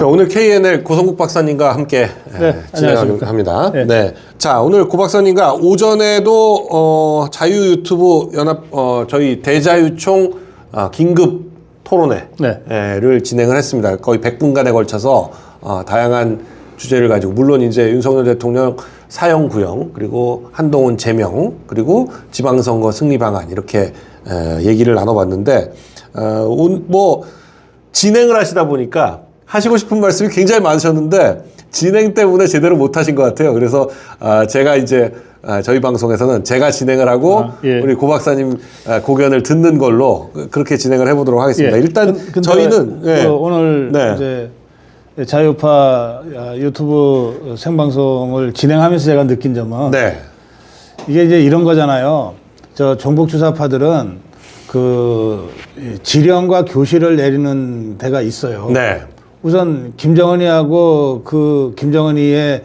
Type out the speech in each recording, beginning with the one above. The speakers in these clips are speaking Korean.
자, 오늘 KNL 고성국 박사님과 함께 진행합니다. 네. 네. 자, 오늘 고 박사님과 오전에도 자유 유튜브 연합 저희 대자유총 긴급 토론회를 진행을 했습니다. 거의 100분간에 걸쳐서 다양한 주제를 가지고, 물론 이제 윤석열 대통령 사형 구형, 그리고 한동훈 제명, 그리고 지방선거 승리 방안, 이렇게 얘기를 나눠봤는데, 뭐 진행을 하시다 보니까 하시고 싶은 말씀이 굉장히 많으셨는데 진행 때문에 제대로 못 하신 것 같아요. 그래서 제가 이제 저희 방송에서는 제가 진행을 하고 우리 고 박사님 고견을 듣는 걸로 그렇게 진행을 해보도록 하겠습니다. 일단 저희는 오늘 이제 자유파 유튜브 생방송을 진행하면서 제가 느낀 점은 이게 이제 이런 거잖아요. 저 종북 주사파들은 그 지령과 교실을 내리는 데가 있어요. 우선 김정은이하고 그 김정은이의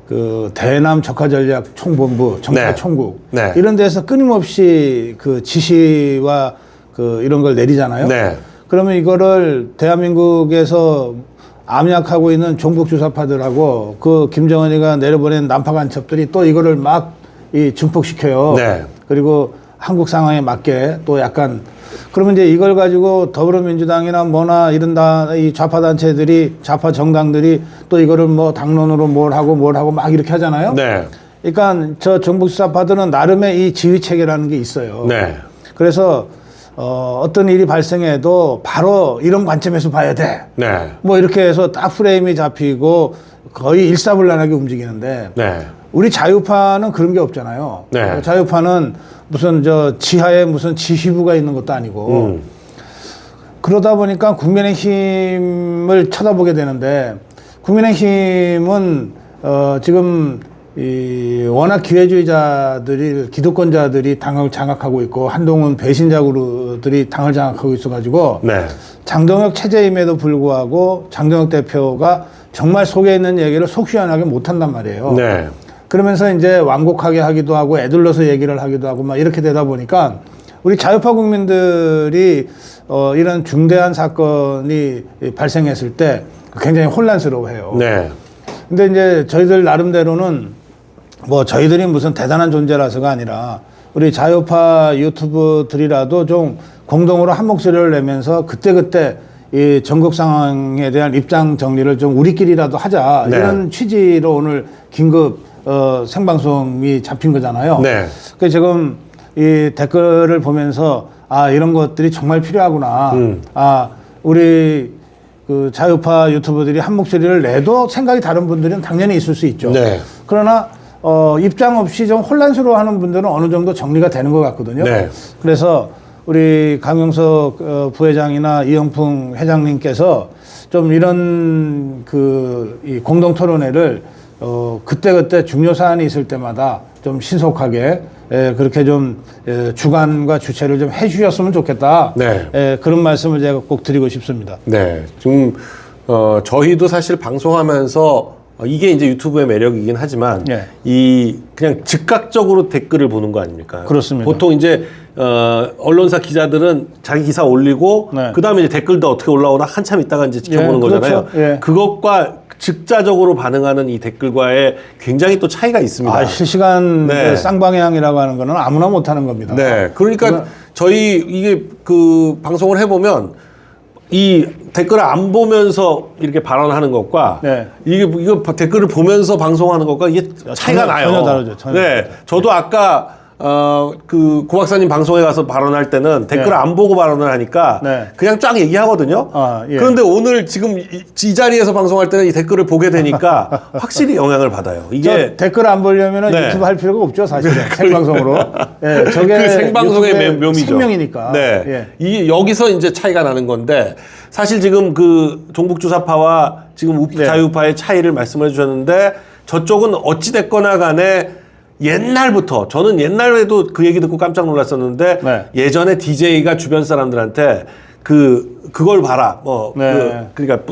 그 대남 적화 전략 총본부, 정파 총국 이런 데서 끊임없이 그 지시와 그 이런 걸 내리잖아요. 그러면 이거를 대한민국에서 암약하고 있는 종북 주사파들하고 그 김정은이가 내려보낸 난파 간첩들이 또 이거를 막 증폭시켜요. 그리고 한국 상황에 맞게 또 약간, 그러면 이제 이걸 가지고 더불어민주당이나 뭐나 이런 이 좌파 단체들이, 좌파 정당들이 또 이거를 뭐 당론으로 뭘 하고 막 이렇게 하잖아요. 그러니까 저 정북 주사파들은 나름의 이 지휘 체계라는 게 있어요. 그래서 어떤 일이 발생해도 바로 이런 관점에서 봐야 돼. 뭐 이렇게 해서 딱 프레임이 잡히고 거의 일사불란하게 움직이는데 우리 자유파는 그런 게 없잖아요. 자유파는 무슨 저 지하에 무슨 지휘부가 있는 것도 아니고 그러다 보니까 국민의힘을 쳐다보게 되는데, 국민의힘은 지금 워낙 기회주의자들이, 기득권자들이 당을 장악하고 있고 한동훈 배신자들이 당을 장악하고 있어가지고 장동혁 체제임에도 불구하고 장동혁 대표가 정말 속에 있는 얘기를 속 시원하게 못한단 말이에요. 그러면서 이제 완곡하게 하기도 하고 애들러서 얘기를 하기도 하고 막 이렇게 되다 보니까 우리 자유파 국민들이 이런 중대한 사건이 발생했을 때 굉장히 혼란스러워해요. 근데 이제 저희들 나름대로는 뭐 저희들이 무슨 대단한 존재라서가 아니라 우리 자유파 유튜브들이라도 좀 공동으로 한 목소리를 내면서 그때그때 이 전국 상황에 대한 입장 정리를 좀 우리끼리라도 하자, 이런 취지로 오늘 긴급 생방송이 잡힌 거잖아요. 그래서 지금 이 댓글을 보면서 이런 것들이 정말 필요하구나. 우리 그 자유파 유튜버들이 한 목소리를 내도 생각이 다른 분들은 당연히 있을 수 있죠. 그러나 입장 없이 좀 혼란스러워하는 분들은 어느 정도 정리가 되는 것 같거든요. 그래서 우리 강용석 부회장이나 이영풍 회장님께서 좀 이런 이 공동 토론회를 그때그때 중요 사안이 있을 때마다 좀 신속하게 그렇게 좀 주관과 주체를 좀 해주셨으면 좋겠다. 그런 말씀을 제가 꼭 드리고 싶습니다. 지금 저희도 사실 방송하면서 이게 이제 유튜브의 매력이긴 하지만 그냥 즉각적으로 댓글을 보는 거 아닙니까? 그렇습니다. 보통 이제 언론사 기자들은 자기 기사 올리고 그다음에 이제 댓글도 어떻게 올라오나 한참 있다가 이제 지켜보는 거잖아요. 그것과 즉자적으로 반응하는 이 댓글과의 굉장히 또 차이가 있습니다. 실시간 쌍방향이라고 하는 거는 아무나 못하는 겁니다. 그러니까 저희 이게 그 방송을 해보면 이 댓글을 안 보면서 이렇게 발언하는 것과 이거 댓글을 보면서 방송하는 것과 이게 차이가 나요. 전혀 다르죠. 저도 아까 고 박사님 방송에 가서 발언할 때는 댓글을 안 보고 발언을 하니까 그냥 쫙 얘기하거든요. 그런데 오늘 지금 이 자리에서 방송할 때는 이 댓글을 보게 되니까 확실히 영향을 받아요. 이게 댓글 안 보려면 유튜브 할 필요가 없죠, 사실은. 생방송으로. 저게 그 생방송의 묘미죠. 생명이니까. 이게 여기서 이제 차이가 나는 건데, 사실 지금 그 종북 주사파와 지금 자유파의 차이를 말씀해 주셨는데, 저쪽은 어찌 됐거나 간에 옛날부터, 저는 옛날에도 그 얘기 듣고 깜짝 놀랐었는데 예전에 DJ가 주변 사람들한테 그걸 봐라, 그러니까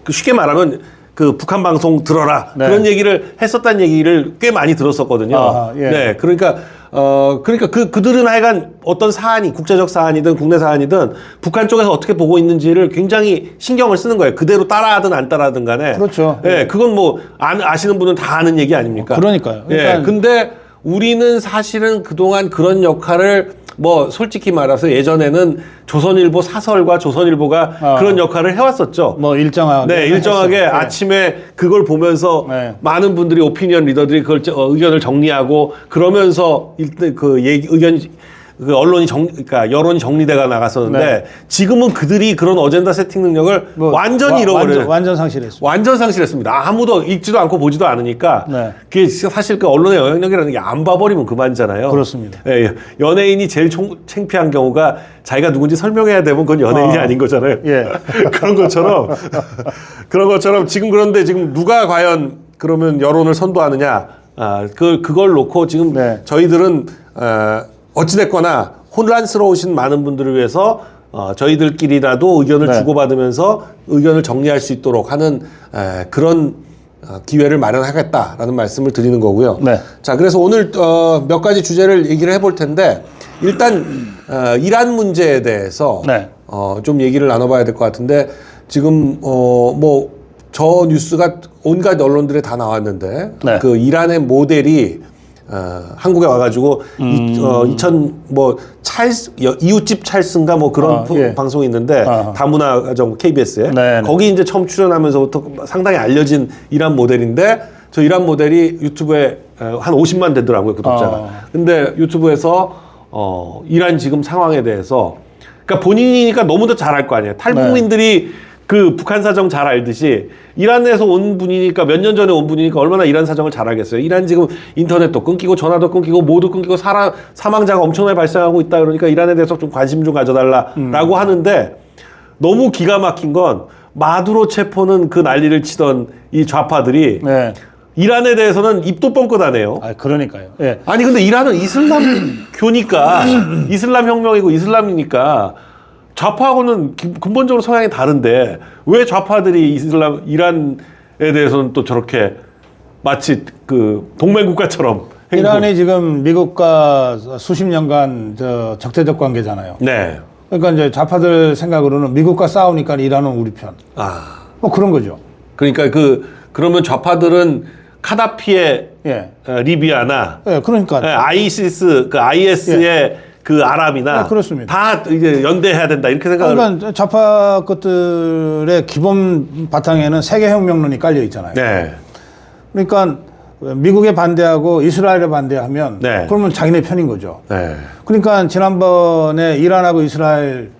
쉽게 말하면 그 북한 방송 들어라, 그런 얘기를 했었다는 얘기를 꽤 많이 들었었거든요. 그러니까 그러니까 그들은 하여간 어떤 사안이 국제적 사안이든 국내 사안이든 북한 쪽에서 어떻게 보고 있는지를 굉장히 신경을 쓰는 거예요. 그대로 따라하든 안 따라하든 간에. 그렇죠. 예, 그건 뭐 아시는 분은 다 아는 얘기 아닙니까? 그러니까요. 예, 근데 우리는 사실은 그동안 그런 역할을 뭐 솔직히 말해서 예전에는 조선일보 사설과 조선일보가 그런 역할을 해왔었죠. 뭐 일정하게. 네, 일정하게 했어요. 아침에 그걸 보면서 네. 많은 분들이 오피니언 리더들이 그걸 의견을 정리하고 그러면서 일단 그 의견 그 언론이 그러니까 여론이 정리돼가 나갔었는데 네. 지금은 그들이 그런 어젠다 세팅 능력을 뭐 완전히 잃어버려요. 완전 상실했습니다. 완전 상실했습니다. 아무도 읽지도 않고 보지도 않으니까 네. 그게 사실 그 언론의 영향력이라는 게 안 봐버리면 그만이잖아요. 그렇습니다. 예, 연예인이 제일 창피한 경우가 자기가 누군지 설명해야 되면 그건 연예인이 아닌 거잖아요. 예. 그런 것처럼 지금 그런데 지금 누가 과연 그러면 여론을 선도하느냐? 그걸 놓고 지금 네. 저희들은 어찌됐거나 혼란스러우신 많은 분들을 위해서 저희들끼리라도 의견을 네. 주고받으면서 의견을 정리할 수 있도록 하는 그런 기회를 마련하겠다라는 말씀을 드리는 거고요. 네. 자, 그래서 오늘 몇 가지 주제를 얘기를 해볼 텐데 일단 이란 문제에 대해서 네. 좀 얘기를 나눠봐야 될 것 같은데 지금 뭐 저 뉴스가 온갖 언론들에 다 나왔는데 네. 그 이란의 모델이 한국에 와가지고 2000 뭐 이웃집 찰스인가 뭐 그런 예. 방송이 있는데 다문화가정 KBS에 네, 네. 거기 이제 처음 출연하면서부터 상당히 알려진 이란 모델인데 저 이란 모델이 유튜브에 한 50만 되더라고요 구독자가. 근데 유튜브에서 이란 지금 상황에 대해서 그러니까 본인이니까 너무도 잘할 거 아니에요. 탈북민들이 그 북한 사정 잘 알듯이 이란에서 온 분이니까 몇 년 전에 온 분이니까 얼마나 이란 사정을 잘 알겠어요. 이란 지금 인터넷도 끊기고 전화도 끊기고 모두 끊기고 사망자가 엄청나게 발생하고 있다 그러니까 이란에 대해서 좀 관심 좀 가져달라라고 하는데 너무 기가 막힌 건 마두로 체포는 그 난리를 치던 이 좌파들이 네. 이란에 대해서는 입도 뻥끗 안 해요. 그러니까요. 예. 아니 근데 이란은 이슬람교니까 이슬람 혁명이고 이슬람이니까 좌파하고는 근본적으로 성향이 다른데 왜 좌파들이 이란에 대해서는 또 저렇게 마치 그 동맹국가처럼 이란이 지금 미국과 수십 년간 적대적 관계잖아요. 네. 그러니까 이제 좌파들 생각으로는 미국과 싸우니까 이란은 우리 편. 뭐 그런 거죠. 그러니까 그러면 좌파들은 카다피의 예. 리비아나 그러니까 ISIS 그 IS의 그 아랍이나 그렇습니다. 다 이제 연대해야 된다 이렇게 생각을. 그러니까 좌파 것들의 기본 바탕에는 세계혁명론이 깔려 있잖아요. 네. 그러니까 미국에 반대하고 이스라엘에 반대하면 그러면 자기네 편인 거죠. 네. 그러니까 지난번에 이란하고 이스라엘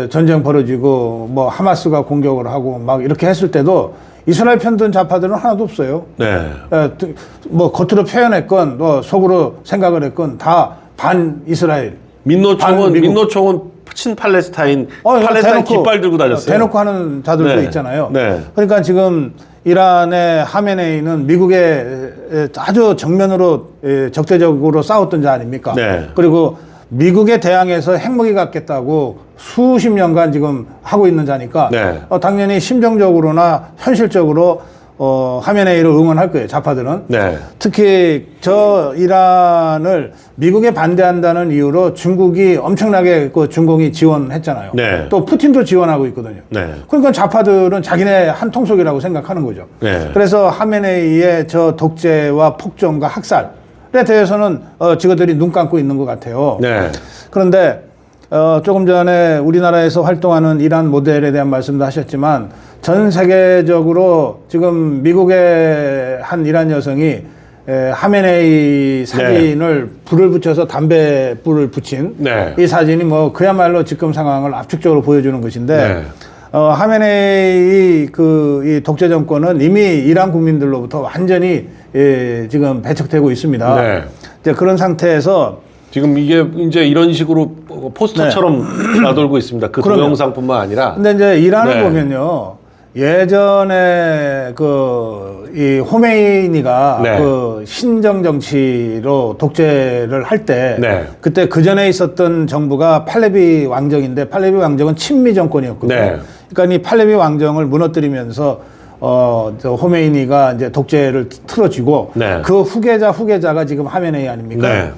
전쟁 벌어지고 뭐 하마스가 공격을 하고 막 이렇게 했을 때도 이스라엘 편든 좌파들은 하나도 없어요. 네. 뭐 겉으로 표현했건 뭐 속으로 생각을 했건 다 반 이스라엘. 민노총은 친팔레스타인 팔레스타인 깃발 들고 다녔어요. 대놓고 하는 자들도 있잖아요. 네. 그러니까 지금 이란의 하메네이는 미국에 아주 정면으로 적대적으로 싸웠던 자 아닙니까? 네. 그리고 미국에 대항해서 핵무기 갖겠다고 수십 년간 지금 하고 있는 자니까 당연히 심정적으로나 현실적으로 하메네이를 응원할 거예요. 좌파들은. 네. 특히 저 이란을 미국에 반대한다는 이유로 중국이 엄청나게 중공이 지원했잖아요. 네. 또 푸틴도 지원하고 있거든요. 네. 그러니까 좌파들은 자기네 한 통속이라고 생각하는 거죠. 네. 그래서 하메네이의 저 독재와 폭정과 학살에 대해서는 지그들이 눈 감고 있는 것 같아요. 네. 그런데 조금 전에 우리나라에서 활동하는 이란 모델에 대한 말씀도 하셨지만 전 세계적으로 지금 미국의 한 이란 여성이 하메네이 사진을 불을 붙여서 담배 불을 붙인 이 사진이 뭐 그야말로 지금 상황을 압축적으로 보여주는 것인데 하메네이 이 독재 정권은 이미 이란 국민들로부터 완전히 지금 배척되고 있습니다. 이제 그런 상태에서 지금 이게 이제 이런 식으로 포스터처럼 나돌고 있습니다. 그 동영상뿐만 아니라. 근데 이제 이란을 보면요. 예전에 이 호메이니가 그 신정 정치로 독재를 할 때 그때 그 전에 있었던 정부가 팔레비 왕정인데 팔레비 왕정은 친미 정권이었거든요. 그러니까 이 팔레비 왕정을 무너뜨리면서 저 호메이니가 이제 독재를 틀어쥐고 그 후계자가 지금 하메네이 아닙니까?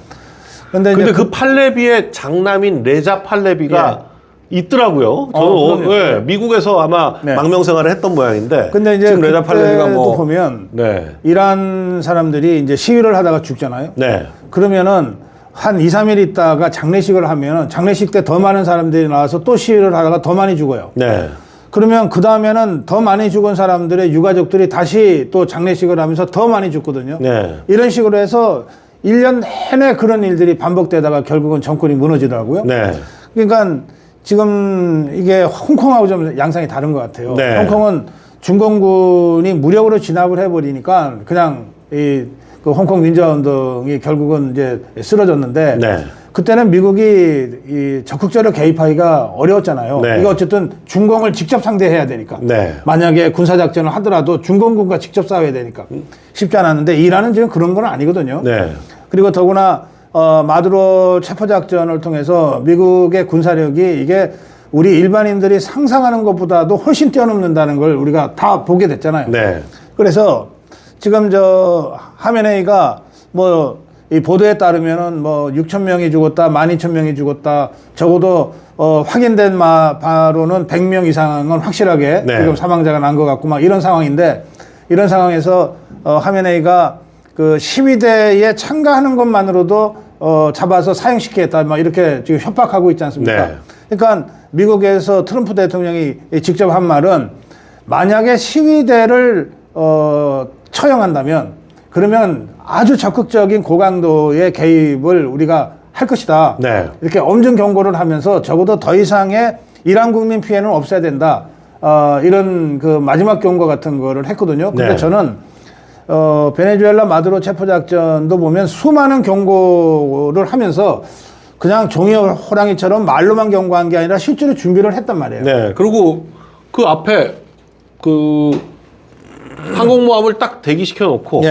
근데 그 팔레비의 장남인 레자 팔레비가 있더라고요. 저는 네, 미국에서 아마 망명생활을 했던 모양인데. 근데 이제 지금 레자 팔레비가 뭐 보면 이란 사람들이 이제 시위를 하다가 죽잖아요. 그러면은 한 2, 3일 있다가 장례식을 하면은 장례식 때 더 많은 사람들이 나와서 또 시위를 하다가 더 많이 죽어요. 그러면 그 다음에는 더 많이 죽은 사람들의 유가족들이 다시 또 장례식을 하면서 더 많이 죽거든요. 이런 식으로 해서 1년 내내 그런 일들이 반복되다가 결국은 정권이 무너지더라고요. 그러니까 지금 이게 홍콩하고 좀 양상이 다른 것 같아요. 홍콩은 중공군이 무력으로 진압을 해버리니까 그냥 그 홍콩 민주화운동이 결국은 이제 쓰러졌는데 그때는 미국이 적극적으로 개입하기가 어려웠잖아요. 이거 어쨌든 중공을 직접 상대해야 되니까. 만약에 군사작전을 하더라도 중공군과 직접 싸워야 되니까 쉽지 않았는데 이란은 지금 그런 건 아니거든요. 그리고 더구나 마두로 체포작전을 통해서 미국의 군사력이 이게 우리 일반인들이 상상하는 것보다도 훨씬 뛰어넘는다는 걸 우리가 다 보게 됐잖아요. 그래서 지금 하메네이가 뭐 이 보도에 따르면은 뭐 6,000명이 죽었다, 12,000명이 죽었다, 적어도 확인된 바로는 100명 이상은 확실하게 지금 사망자가 난 것 같고 막 이런 상황인데 이런 상황에서 하메네이가 그 시위대에 참가하는 것만으로도 잡아서 사형시키겠다 막 이렇게 지금 협박하고 있지 않습니까? 그러니까 미국에서 트럼프 대통령이 직접 한 말은 만약에 시위대를 처형한다면 그러면 아주 적극적인 고강도의 개입을 우리가 할 것이다. 이렇게 엄중 경고를 하면서 적어도 더 이상의 이란 국민 피해는 없어야 된다. 이런 그 마지막 경고 같은 거를 했거든요. 근데 저는 베네수엘라 마두로 체포작전도 보면 수많은 경고를 하면서 그냥 종이 호랑이처럼 말로만 경고한 게 아니라 실제로 준비를 했단 말이에요. 그리고 그 앞에 그 항공모함을 딱 대기시켜 놓고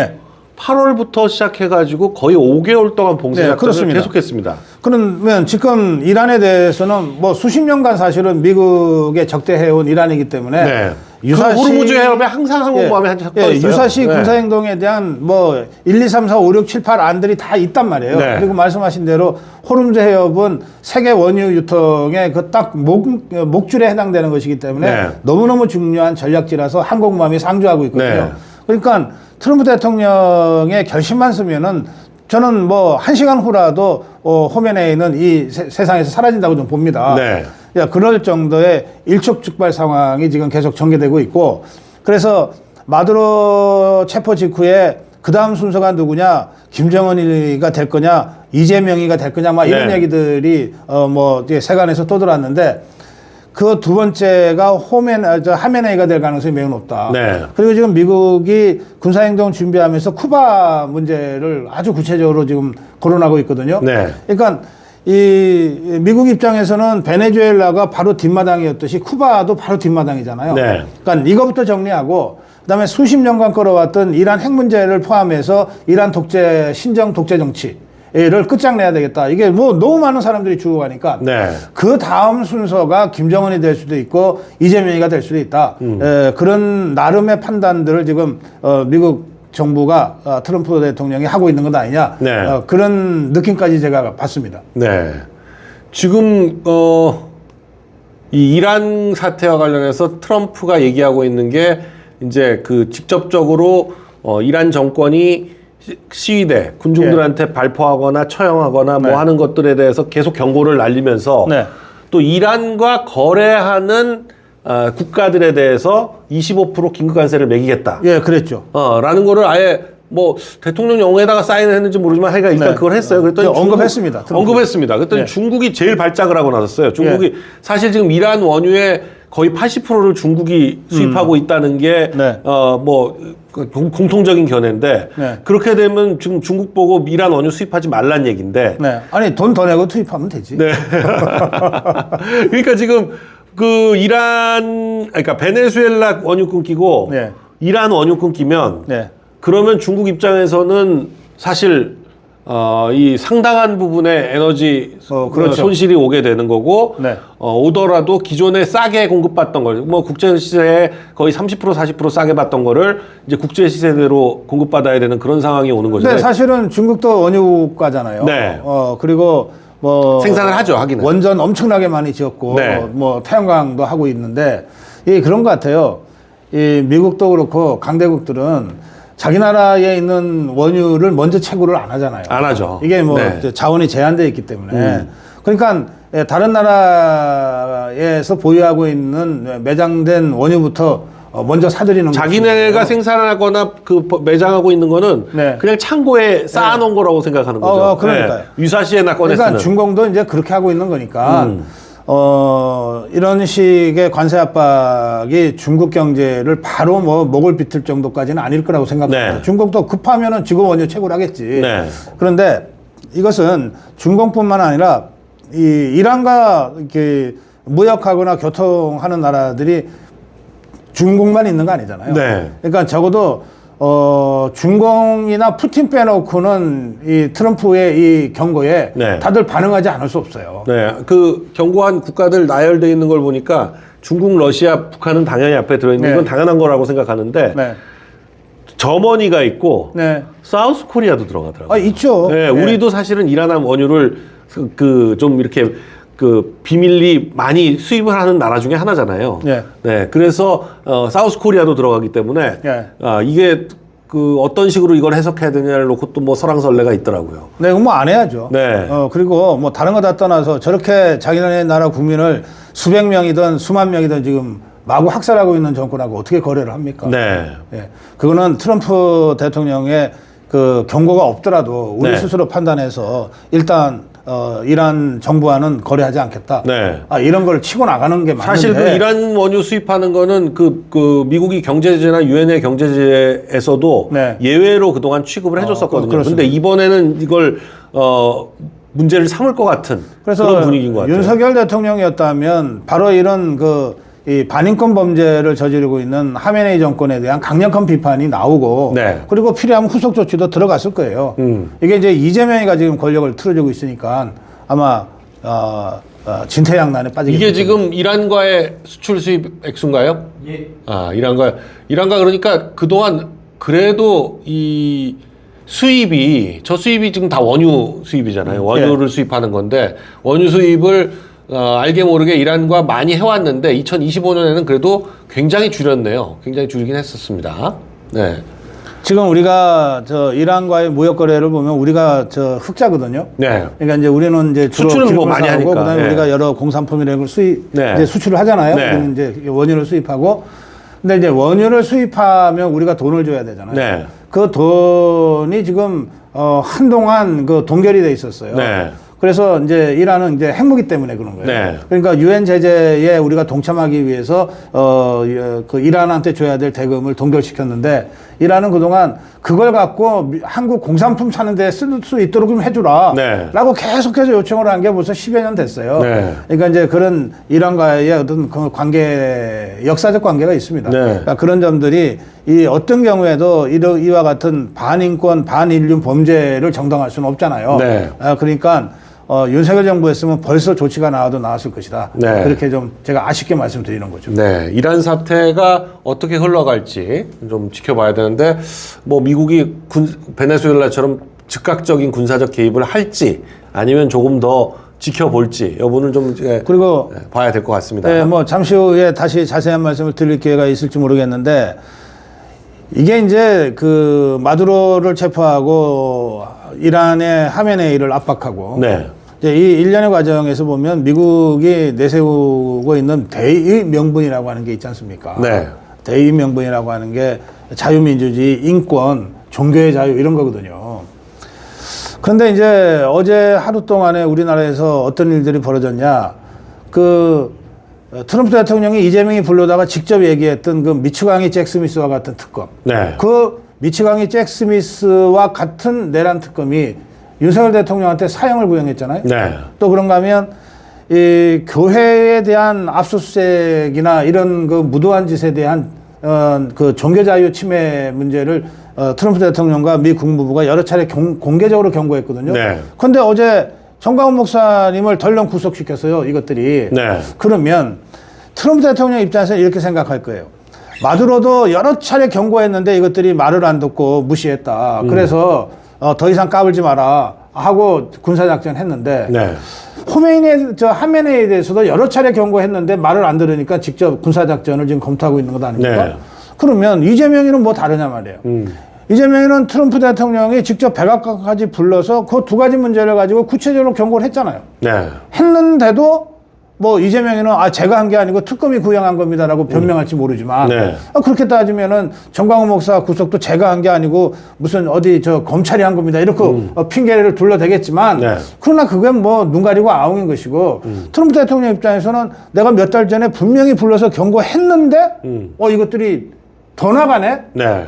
8월부터 시작해가지고 거의 5개월 동안 봉쇄작전을 계속했습니다. 그러면 지금 이란에 대해서는 뭐 수십 년간 사실은 미국에 적대해온 이란이기 때문에 유사시 호르무즈 해협에 항상 항공모함이 한 적도 있어요. 유사시 군사행동에 대한 뭐 1, 2, 3, 4, 5, 6, 7, 8 안들이 다 있단 말이에요. 그리고 말씀하신 대로 호르무즈 해협은 세계 원유 유통의 그 딱 목줄에 해당되는 것이기 때문에 너무너무 중요한 전략지라서 항공모함이 상주하고 있거든요. 그러니까 트럼프 대통령의 결심만 쓰면은 저는 뭐 1시간 후라도 호메네이는 이 세상에서 사라진다고 좀 봅니다. 그럴 정도의 일촉즉발 상황이 지금 계속 전개되고 있고 그래서 마두로 체포 직후에 그 다음 순서가 누구냐 김정은이가 될 거냐 이재명이가 될 거냐 막 이런 얘기들이 뭐 세간에서 떠들었는데 그 두 번째가 하메네이가 될 가능성이 매우 높다. 그리고 지금 미국이 군사행동 준비하면서 쿠바 문제를 아주 구체적으로 지금 거론하고 있거든요. 그러니까 이 미국 입장에서는 베네수엘라가 바로 뒷마당이었듯이 쿠바도 바로 뒷마당이잖아요. 그러니까 이거부터 정리하고 그다음에 수십 년간 끌어왔던 이란 핵 문제를 포함해서 이란 신정 독재 정치를 끝장내야 되겠다. 이게 뭐 너무 많은 사람들이 죽어가니까 그 다음 순서가 김정은이 될 수도 있고 이재명이가 될 수도 있다. 그런 나름의 판단들을 지금 미국 정부가 트럼프 대통령이 하고 있는 것 아니냐 그런 느낌까지 제가 받습니다. 지금 이 이란 사태와 관련해서 트럼프가 얘기하고 있는 게 이제 그 직접적으로 이란 정권이 시위대 군중들한테 발포하거나 처형하거나 뭐 하는 것들에 대해서 계속 경고를 날리면서 또 이란과 거래하는 국가들에 대해서 25% 긴급관세를 매기겠다. 그랬죠. 라는 거를 아예 뭐 대통령 영어에다가 사인을 했는지 모르지만 하여간 일단 그걸 했어요. 그랬더니 언급했습니다. 언급했습니다. 그랬더니 중국이 제일 발작을 하고 나섰어요. 중국이 사실 지금 이란 원유의 거의 80%를 중국이 수입하고 있다는 게 뭐 공통적인 견해인데 그렇게 되면 지금 중국 보고 이란 원유 수입하지 말란 얘기인데 아니 돈 더 내고 투입하면 되지. 그러니까 지금 그 그러니까 베네수엘라 원유 끊기고 이란 원유 끊기면 그러면 중국 입장에서는 사실 이 상당한 부분의 에너지 그렇죠. 손실이 오게 되는 거고, 네. 오더라도 기존에 싸게 공급받던 걸, 뭐 국제 시세에 거의 30% 40% 싸게 받던 거를 이제 국제 시세대로 공급받아야 되는 그런 상황이 오는 거죠. 근데 사실은 중국도 원유가잖아요. 네. 그리고 뭐 생산을 하죠, 하기는. 원전 엄청나게 많이 지었고, 네. 뭐 태양광도 하고 있는데, 이 그런 것 같아요. 이 미국도 그렇고 강대국들은 자기 나라에 있는 원유를 먼저 채굴을 안 하잖아요. 안 하죠. 이게 뭐 네. 자원이 제한되어 있기 때문에. 그러니까 다른 나라에서 보유하고 있는 매장된 원유부터 먼저 사들이는 자기네가 것이고요. 생산하거나 그 매장하고 있는 거는 네. 그냥 창고에 쌓아놓은 거라고 생각하는 거죠. 그러니까요. 네. 유사시에나 꺼내 그러니까 쓰는. 중공도 이제 그렇게 하고 있는 거니까 이런 식의 관세 압박이 중국 경제를 바로 뭐 목을 비틀 정도까지는 아닐 거라고 생각합니다. 네. 중국도 급하면은 지금 원유 채굴하겠지. 네. 그런데 이것은 중공뿐만 아니라 이 이란과 이렇게 무역하거나 교통하는 나라들이 중공만 있는 거 아니잖아요. 네. 그러니까 적어도 중공이나 푸틴 빼놓고는 이 트럼프의 이 경고에 네. 다들 반응하지 않을 수 없어요. 네, 그 경고한 국가들 나열되어 있는 걸 보니까 중국, 러시아, 북한은 당연히 앞에 들어있는 네. 건 당연한 거라고 생각하는데 네. 저머니가 있고 네. 사우스 코리아도 들어가더라고요. 있죠. 네, 네. 우리도 사실은 이란한 원유를 그 좀 이렇게 그 비밀리 많이 수입을 하는 나라 중에 하나잖아요. 네. 네, 그래서 사우스 코리아도 들어가기 때문에 네. 이게 그 어떤 식으로 이걸 해석해야 되냐를 놓고 또 뭐 설왕설래가 있더라고요. 네, 뭐 안 해야죠. 네. 그리고 뭐 다른 거 다 떠나서 저렇게 자기네 나라 국민을 수백 명이든 수만 명이든 지금 마구 학살하고 있는 정권하고 어떻게 거래를 합니까? 네. 예. 그거는 트럼프 대통령의 그 경고가 없더라도 우리 네. 스스로 판단해서 일단 이란 정부와는 거래하지 않겠다. 네. 이런 걸 치고 나가는 게 맞는데. 사실 그 이란 원유 수입하는 거는 그 미국이 경제제재나 유엔의 경제제재에서도 네. 예외로 그동안 취급을 해줬었거든요. 그렇습니다. 근데 이번에는 이걸 문제를 삼을 것 같은 그래서 그런 분위기인 것 같아요. 윤석열 대통령이었다면 바로 이런 이 반인권 범죄를 저지르고 있는 하메네이 정권에 대한 강력한 비판이 나오고 네. 그리고 필요하면 후속 조치도 들어갔을 거예요. 이게 이제 이재명이가 지금 권력을 틀어주고 있으니까 아마 진퇴양난에 빠지게 이게 될 지금 이란과의 수출 수입 액수인가요? 예. 이란과 그러니까 그동안 그래도 이 수입이 저 수입이 지금 다 원유 수입이잖아요. 원유를 수입하는 건데 원유 수입을 알게 모르게 이란과 많이 해왔는데 2025년에는 그래도 굉장히 줄였네요. 굉장히 줄이긴 했었습니다. 네. 지금 우리가 이란과의 무역 거래를 보면 우리가 흑자거든요. 네. 그러니까 이제 우리는 이제 주로 수출은 뭐 기름을 많이 사오고 하니까. 그다음에 네. 우리가 여러 공산품 이런 걸 네. 이제 수출을 하잖아요. 네. 우리는 이제 원유를 수입하고 근데 이제 원유를 수입하면 우리가 돈을 줘야 되잖아요. 네. 그 돈이 지금 한동안 그 동결이 돼 있었어요. 네. 그래서 이제 이란은 이제 핵무기 때문에 그런 거예요. 네. 그러니까 유엔 제재에 우리가 동참하기 위해서 그 이란한테 줘야 될 대금을 동결시켰는데 이란은 그동안 그걸 갖고 한국 공산품 사는 데 쓸 수 있도록 좀 해주라. 네. 라고 계속해서 요청을 한 게 벌써 10여 년 됐어요. 네. 그러니까 이제 그런 이란과의 어떤 그 관계, 역사적 관계가 있습니다. 네. 그러니까 그런 점들이 이 어떤 경우에도 이와 같은 반인권, 반인륜 범죄를 정당할 수는 없잖아요. 네. 그러니까 윤석열 정부였으면 벌써 조치가 나와도 나왔을 것이다. 네. 그렇게 좀 제가 아쉽게 말씀드리는 거죠. 네, 이란 사태가 어떻게 흘러갈지 좀 지켜봐야 되는데, 뭐 미국이 베네수엘라처럼 즉각적인 군사적 개입을 할지 아니면 조금 더 지켜볼지 여부는 좀 그리고 봐야 될 것 같습니다. 네, 뭐 잠시 후에 다시 자세한 말씀을 드릴 기회가 있을지 모르겠는데 이게 이제 그 마두로를 체포하고 이란의 하메네이를 압박하고 네. 이제 이 일련의 과정에서 보면 미국이 내세우고 있는 대의 명분이라고 하는 게 있지 않습니까? 네. 대의 명분이라고 하는 게 자유민주주의, 인권, 종교의 자유 이런 거거든요. 그런데 이제 어제 하루 동안에 우리나라에서 어떤 일들이 벌어졌냐? 트럼프 대통령이 이재명이 불러다가 직접 얘기했던 그 미치광이 잭 스미스와 같은 특검. 네. 그 미치광이 잭 스미스와 같은 내란 특검이 윤석열 대통령한테 사형을 구형했잖아요. 네. 또 그런가 하면 이 교회에 대한 압수수색이나 이런 그 무도한 짓에 대한 그 종교자유 침해 문제를 트럼프 대통령과 미 국무부가 여러 차례 공개적으로 경고했거든요. 네. 그런데 어제 정광훈 목사님을 덜렁 구속시켰어요. 이것들이. 네. 그러면 트럼프 대통령 입장에서는 이렇게 생각할 거예요. 마두로도 여러 차례 경고했는데 이것들이 말을 안 듣고 무시했다. 그래서 더 이상 까불지 마라 하고 군사작전 했는데 네. 하메네이에 대해서도 여러 차례 경고했는데 말을 안 들으니까 직접 군사작전을 지금 검토하고 있는 것 아닙니까? 네. 그러면 이재명이는 뭐 다르냐 말이에요. 이재명이는 트럼프 대통령이 직접 백악관까지 불러서 그 두 가지 문제를 가지고 구체적으로 경고를 했잖아요. 네. 했는데도 뭐 이재명이는 제가 한 게 아니고 특검이 구형한 겁니다라고 변명할지 모르지만 네. 그렇게 따지면은 정광훈 목사 구속도 제가 한 게 아니고 무슨 어디 검찰이 한 겁니다 이렇게 핑계를 둘러대겠지만 네. 그러나 그건 뭐 눈 가리고 아웅인 것이고 트럼프 대통령 입장에서는 내가 몇 달 전에 분명히 불러서 경고했는데 이것들이 더 나가네. 네.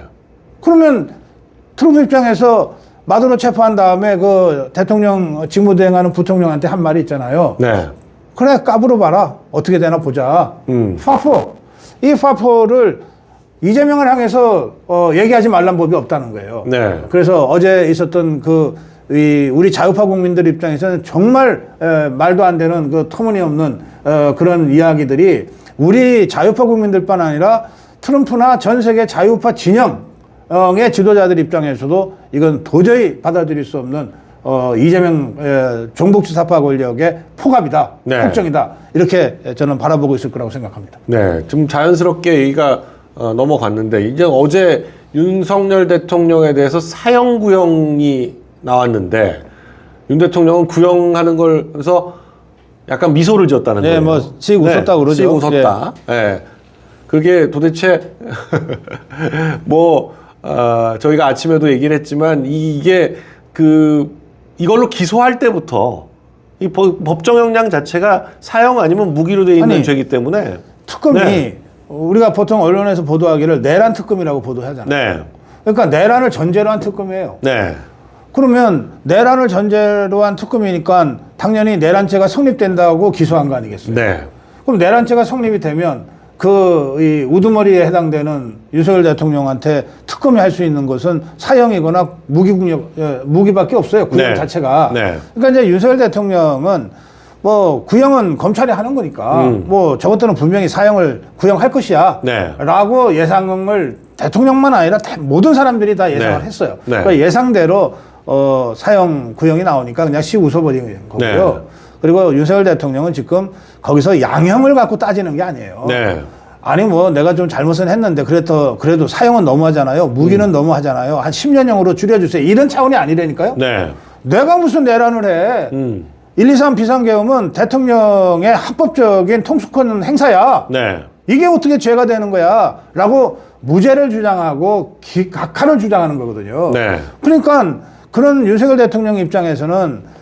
그러면 트럼프 입장에서 마두로 체포한 다음에 그 대통령 직무대행하는 부통령한테 한 말이 있잖아요. 네. 그래 까불어 봐라 어떻게 되나 보자. 파포 이 파포를 이재명을 향해서 얘기하지 말란 법이 없다는 거예요. 네. 그래서 어제 있었던 우리 자유파 국민들 입장에서는 정말 말도 안 되는 그 터무니없는 그런 이야기들이 우리 자유파 국민들뿐 아니라 트럼프나 전 세계 자유파 진영의 지도자들 입장에서도 이건 도저히 받아들일 수 없는 이재명 종북주사파 권력의 포갑이다, 네. 폭정이다 이렇게 저는 바라보고 있을 거라고 생각합니다. 네, 좀 자연스럽게 얘기가 넘어갔는데 이제 어제 윤석열 대통령에 대해서 사형 구형이 나왔는데 윤 대통령은 구형하는 걸 그래서 약간 미소를 지었다는 거예요. 네, 뭐 씩 웃었다 네, 그러죠. 씩 웃었다. 네. 네. 그게 도대체 저희가 아침에도 얘기를 했지만 이게 이걸로 기소할 때부터 이 법정형량 자체가 사형 아니면 무기로 돼 있는 죄이기 때문에 특검이 네. 우리가 보통 언론에서 보도하기를 내란 특검이라고 보도하잖아요. 네. 그러니까 내란을 전제로 한 특검이에요. 네. 그러면 내란을 전제로 한 특검이니까 당연히 내란죄가 성립된다고 기소한 거 아니겠어요? 네. 그럼 내란죄가 성립이 되면 이 우두머리에 해당되는 윤석열 대통령한테 특검이 할 수 있는 것은 사형이거나 무기밖에 없어요. 구형 네. 자체가. 네. 그러니까 이제 윤석열 대통령은 구형은 검찰이 하는 거니까 저것들은 분명히 사형을 구형할 것이야. 네. 라고 예상을 대통령만 아니라 모든 사람들이 다 예상을 네. 했어요. 네. 그러니까 예상대로 사형 구형이 나오니까 그냥 씩 웃어버리는 거고요. 네. 그리고 윤석열 대통령은 지금 거기서 양형을 갖고 따지는 게 아니에요. 네. 아니 내가 좀 잘못은 했는데 그래도 사형은 너무하잖아요. 무기는 너무하잖아요. 한 10년형으로 줄여주세요. 이런 차원이 아니라니까요. 네. 내가 무슨 내란을 해. 1, 2, 3 비상계엄은 대통령의 합법적인 통수권 행사야. 네. 이게 어떻게 죄가 되는 거야. 라고 무죄를 주장하고 각하를 주장하는 거거든요. 네. 그러니까 그런 윤석열 대통령 입장에서는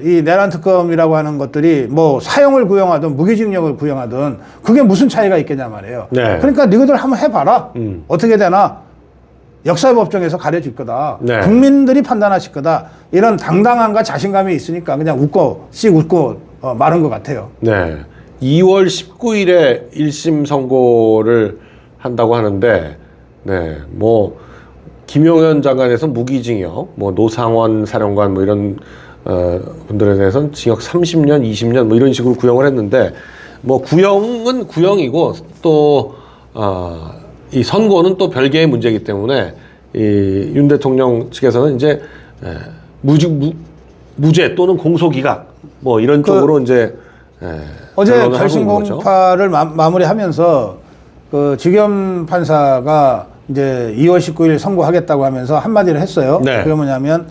이 내란 특검이라고 하는 것들이 사형을 구형하든 무기징역을 구형하든 그게 무슨 차이가 있겠냐 말이에요. 네. 그러니까 너희들 한번 해봐라. 어떻게 되나 역사법정에서 가려질 거다. 네. 국민들이 판단하실 거다. 이런 당당함과 자신감이 있으니까 그냥 씩 웃고 말한 것 같아요. 네. 2월 19일에 1심 선고를 한다고 하는데, 네, 김용현 장관에서 무기징역, 노상원 사령관 이런 분들에 대해서는 징역 30년, 20년 이런 식으로 구형을 했는데 구형은 구형이고 또 이 선고는 또 별개의 문제이기 때문에 이 윤 대통령 측에서는 이제 무죄 또는 공소기각 이런 쪽으로 이제 어제 결심 공판을 마무리하면서 지겸 판사가 이제 2월 19일 선고하겠다고 하면서 한마디를 했어요. 네. 그게 뭐냐면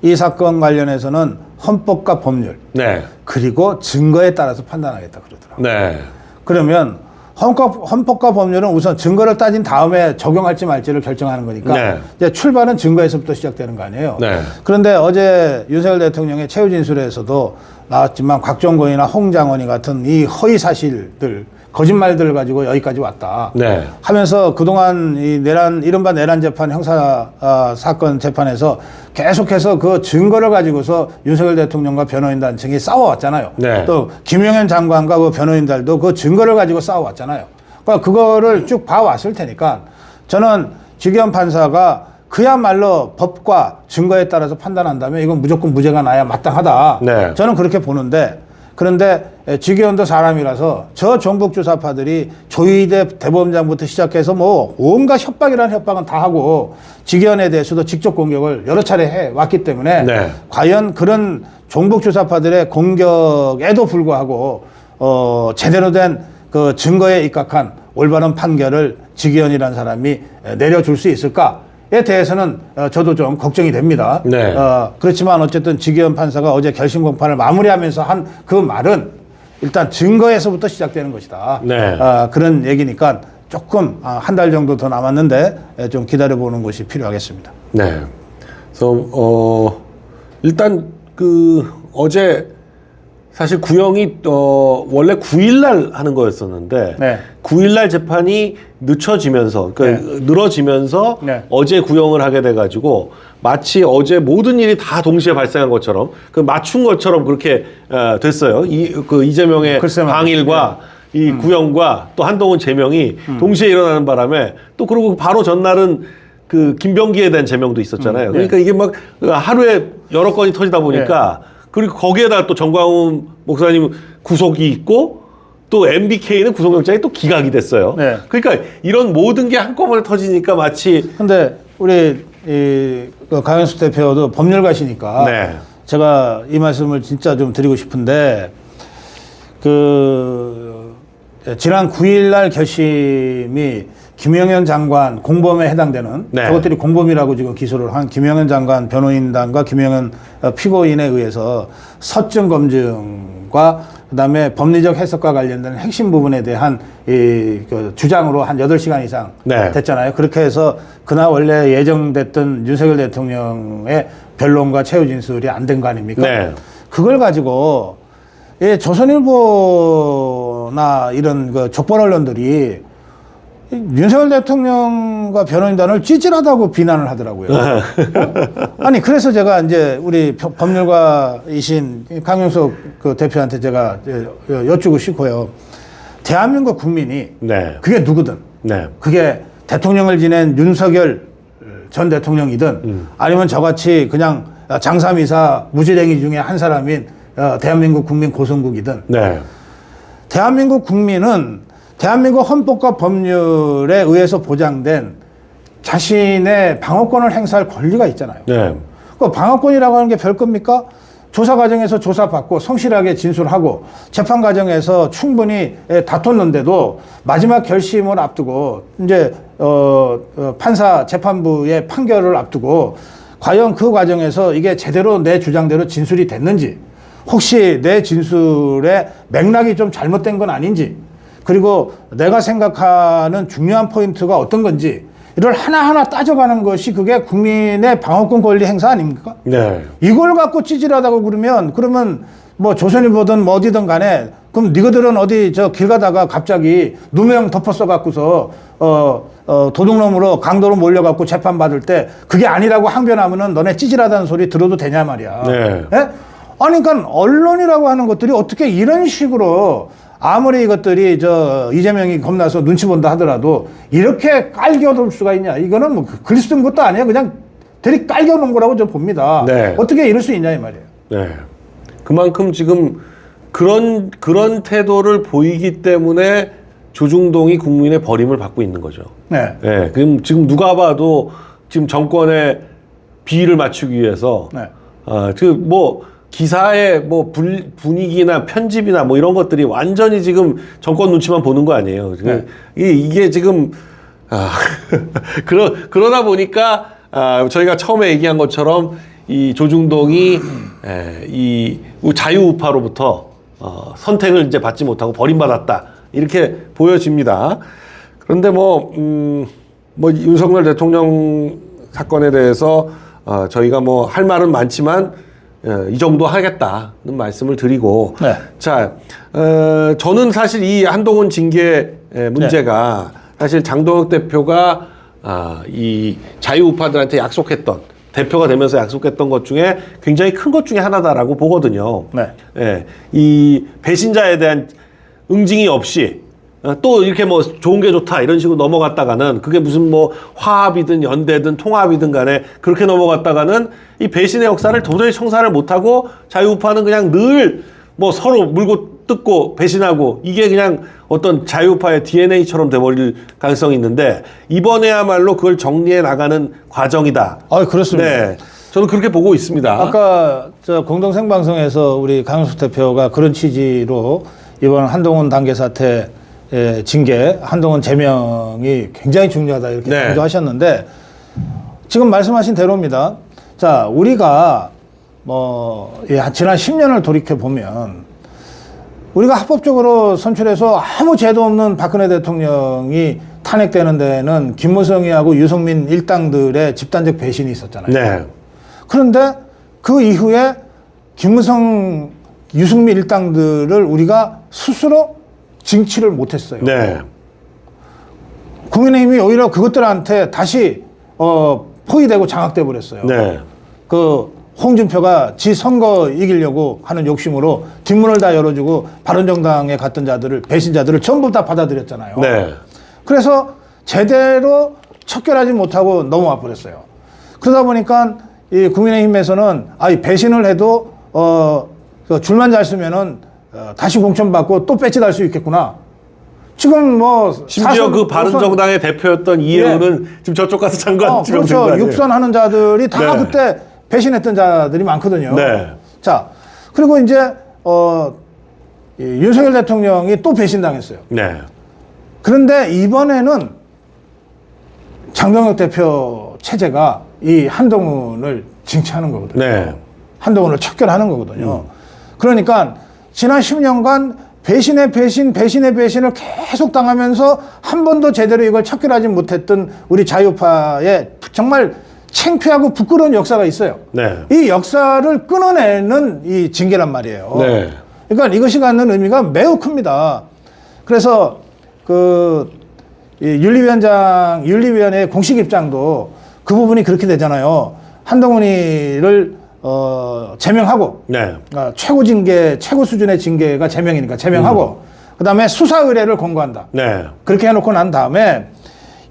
이 사건 관련해서는 헌법과 법률 네. 그리고 증거에 따라서 판단하겠다 그러더라고요. 네. 그러면 헌법과 법률은 우선 증거를 따진 다음에 적용할지 말지를 결정하는 거니까 네. 이제 출발은 증거에서부터 시작되는 거 아니에요. 네. 그런데 어제 윤석열 대통령의 최후 진술에서도 나왔지만 곽종건이나 홍장원이 같은 이 허위 사실들 거짓말들을 가지고 여기까지 왔다. 네. 하면서 그동안 이른바 내란 재판 형사 사건 재판에서 계속해서 그 증거를 가지고서 윤석열 대통령과 변호인단 측이 싸워왔잖아요. 네. 또 김용현 장관과 그 변호인들도 그 증거를 가지고 싸워왔잖아요. 그러니까 그거를 쭉 봐왔을 테니까 저는 지기현 판사가 그야말로 법과 증거에 따라서 판단한다면 이건 무조건 무죄가 나야 마땅하다. 네. 저는 그렇게 보는데, 그런데 지기현도 사람이라서 저 종북 주사파들이 조희대 대법원장부터 시작해서 뭐 온갖 협박이라는 협박은 다 하고 지기현에 대해서도 직접 공격을 여러 차례 해 왔기 때문에 네. 과연 그런 종북 주사파들의 공격에도 불구하고 제대로 된 그 증거에 입각한 올바른 판결을 지기현이라는 사람이 내려줄 수 있을까에 대해서는 저도 좀 걱정이 됩니다. 네. 그렇지만 어쨌든 지기현 판사가 어제 결심 공판을 마무리하면서 한 그 말은 일단 증거에서부터 시작되는 것이다. 네. 그런 얘기니까 조금 한 달 정도 더 남았는데 좀 기다려보는 것이 필요하겠습니다. 네. 그래서 일단 어제 사실 구형이 원래 9일날 하는 거였었는데 네. 9일날 재판이 늦춰지면서 늘어지면서 네. 어제 구형을 하게 돼가지고 마치 어제 모든 일이 다 동시에 발생한 것처럼 맞춘 것처럼 그렇게 됐어요. 이재명의 방일과 이 구형과 또 한동훈 제명이 동시에 일어나는 바람에 또 그리고 바로 전날은 김병기에 대한 제명도 있었잖아요. 그러니까 이게 막 하루에 여러 건이 터지다 보니까 그리고 거기에다가 또 정광훈 목사님 구속이 있고 또 MBK는 구속영장이 또 기각이 됐어요. 네. 그러니까 이런 모든 게 한꺼번에 터지니까 마치 근데 우리 강현수 대표도 법률가시니까 네. 제가 이 말씀을 진짜 좀 드리고 싶은데 지난 9일 날 결심이 김영현 장관 공범에 해당되는 저것들이 공범이라고 지금 기소를 한 김영현 장관 변호인단과 김영현 피고인에 의해서 서증 검증과 그다음에 법리적 해석과 관련된 핵심 부분에 대한 주장으로 한 8시간 이상 됐잖아요. 그렇게 해서 그날 원래 예정됐던 윤석열 대통령의 변론과 최후 진술이 안 된 거 아닙니까? 그걸 가지고 조선일보나 이런 족벌 언론들이 윤석열 대통령과 변호인단을 찌질하다고 비난을 하더라고요. 아니, 그래서 제가 이제 우리 법률가이신 강용석 대표한테 제가 여쭈고 싶고요. 대한민국 국민이 그게 누구든 그게 대통령을 지낸 윤석열 전 대통령이든 아니면 저같이 그냥 장삼이사 무지랭이 중에 한 사람인 대한민국 국민 고성국이든 대한민국 국민은 대한민국 헌법과 법률에 의해서 보장된 자신의 방어권을 행사할 권리가 있잖아요. 그 방어권이라고 하는 게 별겁니까? 조사 과정에서 조사받고 성실하게 진술하고 재판 과정에서 충분히 다퉜는데도 마지막 결심을 앞두고 이제 판사 재판부의 판결을 앞두고 과연 그 과정에서 이게 제대로 내 주장대로 진술이 됐는지, 혹시 내 진술의 맥락이 좀 잘못된 건 아닌지, 그리고 내가 생각하는 중요한 포인트가 어떤 건지 이를 하나하나 따져가는 것이 그게 국민의 방어권 권리 행사 아닙니까? 이걸 갖고 찌질하다고 그러면 뭐 조선일보든 뭐 어디든 간에 그럼 니거들은 어디 길 가다가 갑자기 누명 덮어 써갖고서 도둑놈으로 강도로 몰려갖고 재판받을 때 그게 아니라고 항변하면은 너네 찌질하다는 소리 들어도 되냐 말이야. 아니, 그러니까 언론이라고 하는 것들이 어떻게 이런 식으로 아무리 이것들이 이재명이 겁나서 눈치 본다 하더라도 이렇게 깔겨놓을 수가 있냐. 이거는 뭐 글 쓴 것도 아니에요. 그냥 대리 깔겨놓은 거라고 저 봅니다. 어떻게 이럴 수 있냐 이 말이에요. 그만큼 지금 그런 태도를 보이기 때문에 조중동이 국민의 버림을 받고 있는 거죠. 그럼 지금 누가 봐도 지금 정권의 비위를 맞추기 위해서 기사의 뭐 분위기나 편집이나 뭐 이런 것들이 완전히 지금 정권 눈치만 보는 거 아니에요. 이게 지금 그러다 보니까 저희가 처음에 얘기한 것처럼 이 조중동이 이 자유우파로부터 선택을 이제 받지 못하고 버림받았다 이렇게 보여집니다. 그런데 뭐 윤석열 대통령 사건에 대해서 저희가 뭐 할 말은 많지만 이 정도 하겠다는 말씀을 드리고 자, 저는 사실 이 한동훈 징계 문제가 사실 장동혁 대표가 이 자유우파들한테 약속했던, 대표가 되면서 약속했던 것 중에 굉장히 큰 것 중에 하나다라고 보거든요. 이 배신자에 대한 응징이 없이 또 이렇게 뭐 좋은 게 좋다 이런 식으로 넘어갔다가는 그게 무슨 뭐 화합이든 연대든 통합이든 간에 그렇게 넘어갔다가는 이 배신의 역사를 도저히 청산을 못하고 자유우파는 그냥 늘 뭐 서로 물고 뜯고 배신하고 이게 그냥 어떤 자유우파의 DNA처럼 돼버릴 가능성이 있는데 이번에야말로 그걸 정리해 나가는 과정이다. 아, 그렇습니다. 네, 저는 그렇게 보고 있습니다. 아까 저 공동 생방송에서 우리 강윤석 대표가 그런 취지로 이번 한동훈 단계 사태 징계, 한동훈 제명이 굉장히 중요하다 이렇게 네. 강조하셨는데 지금 말씀하신 대로입니다. 자, 우리가 뭐 지난 10년을 돌이켜 보면 우리가 합법적으로 선출해서 아무 죄도 없는 박근혜 대통령이 탄핵되는 데는 김무성이하고 유승민 일당들의 집단적 배신이 있었잖아요. 네. 그런데 그 이후에 김무성, 유승민 일당들을 우리가 스스로 징치를 못했어요. 네. 국민의힘이 오히려 그것들한테 다시 포위되고 장악돼 버렸어요. 네. 그 홍준표가 지 선거 이기려고 하는 욕심으로 뒷문을 다 열어주고 바른정당에 갔던 자들을 배신자들을 전부 다 받아들였잖아요. 네. 그래서 제대로 척결하지 못하고 넘어와 버렸어요. 그러다 보니까 이 국민의힘에서는 이 배신을 해도 그 줄만 잘 쓰면은 다시 공천받고 또 배치달 수 있겠구나. 지금 뭐 심지어 그 바른정당의 대표였던 이혜우는 지금 저쪽 가서 장관 지명된 거 그렇죠. 아니에요? 육선하는 자들이 다 네. 그때 배신했던 자들이 많거든요. 네. 자, 그리고 이제 이 윤석열 대통령이 또 배신당했어요. 네. 그런데 이번에는 장동혁 대표 체제가 이 한동훈을 징치하는 거거든요. 네. 한동훈을 척결하는 거거든요. 그러니까 지난 10년간 배신의 배신을 계속 당하면서 한 번도 제대로 이걸 척결하지 못했던 우리 자유파의 정말 창피하고 부끄러운 역사가 있어요. 네. 이 역사를 끊어내는 이 징계란 말이에요. 네. 그러니까 이것이 갖는 의미가 매우 큽니다. 그래서 이 윤리위원회의 공식 입장도 그 부분이 그렇게 되잖아요. 한동훈이를 제명하고 네. 최고 수준의 징계가 제명이니까 제명하고 그다음에 수사 의뢰를 권고한다. 네. 그렇게 해놓고 난 다음에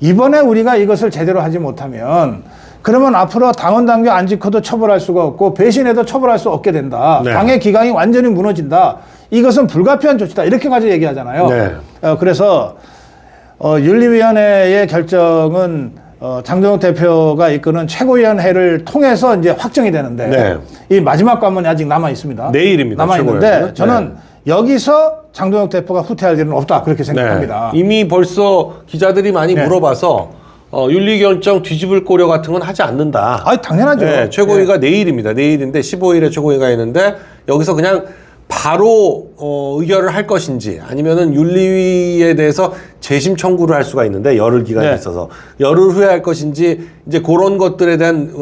이번에 우리가 이것을 제대로 하지 못하면 그러면 앞으로 당원 당규 안 지켜도 처벌할 수가 없고 배신해도 처벌할 수 없게 된다. 네. 당의 기강이 완전히 무너진다. 이것은 불가피한 조치다. 이렇게 가지고 얘기하잖아요. 네. 그래서 윤리위원회의 결정은 장동혁 대표가 이끄는 최고위원회를 통해서 이제 확정이 되는데 네. 이 마지막 관문이 아직 남아 있습니다. 내일입니다. 남아 있는데 최고위원회는. 저는 여기서 장동혁 대표가 후퇴할 일은 없다 그렇게 생각합니다. 네. 이미 벌써 기자들이 많이 네. 물어봐서 윤리결정 뒤집을 고려 같은 건 하지 않는다. 당연하죠. 네, 최고위가 내일입니다. 내일인데 15일에 최고위가 있는데 여기서 그냥 바로 의결을 할 것인지 아니면은 윤리위에 대해서 재심 청구를 할 수가 있는데 열흘 기간이 네. 있어서 열흘 후에 할 것인지 이제 그런 것들에 대한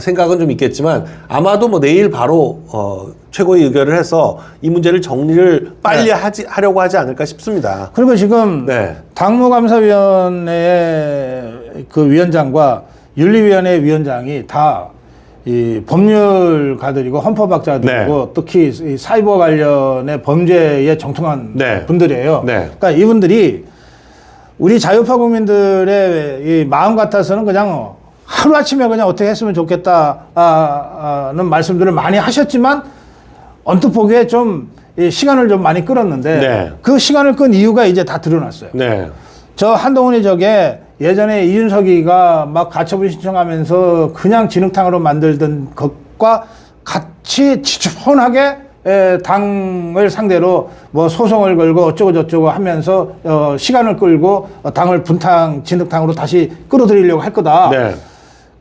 생각은 좀 있겠지만 아마도 뭐 내일 바로 최고위 의결을 해서 이 문제를 정리를 빨리 네. 하려고 하지 않을까 싶습니다. 그리고 지금 네. 당무감사위원회 그 위원장과 윤리위원회 위원장이 다 이 법률가들이고 헌법학자들이고 네. 특히 이 사이버 관련의 범죄에 정통한 네. 분들이에요. 네. 그러니까 이분들이 우리 자유파 국민들의 이 마음 같아서는 그냥 하루아침에 그냥 어떻게 했으면 좋겠다는 말씀들을 많이 하셨지만 언뜻 보기에 좀 이 시간을 좀 많이 끌었는데 네. 그 시간을 끈 이유가 이제 다 드러났어요. 네. 저 한동훈이 저게 예전에 이준석이가 막 가처분 신청하면서 그냥 진흙탕으로 만들던 것과 같이 지저분하게 당을 상대로 뭐 소송을 걸고 어쩌고 저쩌고 하면서 시간을 끌고 당을 진흙탕으로 다시 끌어들이려고 할 거다. 네.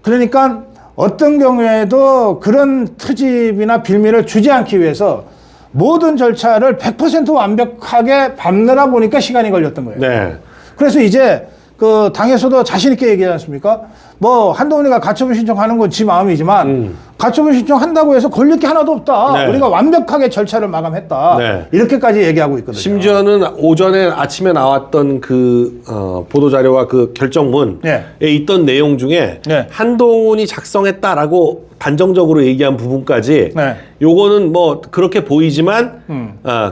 그러니까 어떤 경우에도 그런 트집이나 빌미를 주지 않기 위해서 모든 절차를 100% 완벽하게 밟느라 보니까 시간이 걸렸던 거예요. 네. 그래서 이제 그 당에서도 자신 있게 얘기하지 않습니까? 뭐 한동훈이가 가처분 신청하는 건 지 마음이지만 가처분 신청한다고 해서 걸릴 게 하나도 없다. 네. 우리가 완벽하게 절차를 마감했다. 네. 이렇게까지 얘기하고 있거든요. 심지어는 오전에 아침에 나왔던 그 보도자료와 그 결정문에 네. 있던 내용 중에 네. 한동훈이 작성했다라고 단정적으로 얘기한 부분까지 네. 요거는 뭐 그렇게 보이지만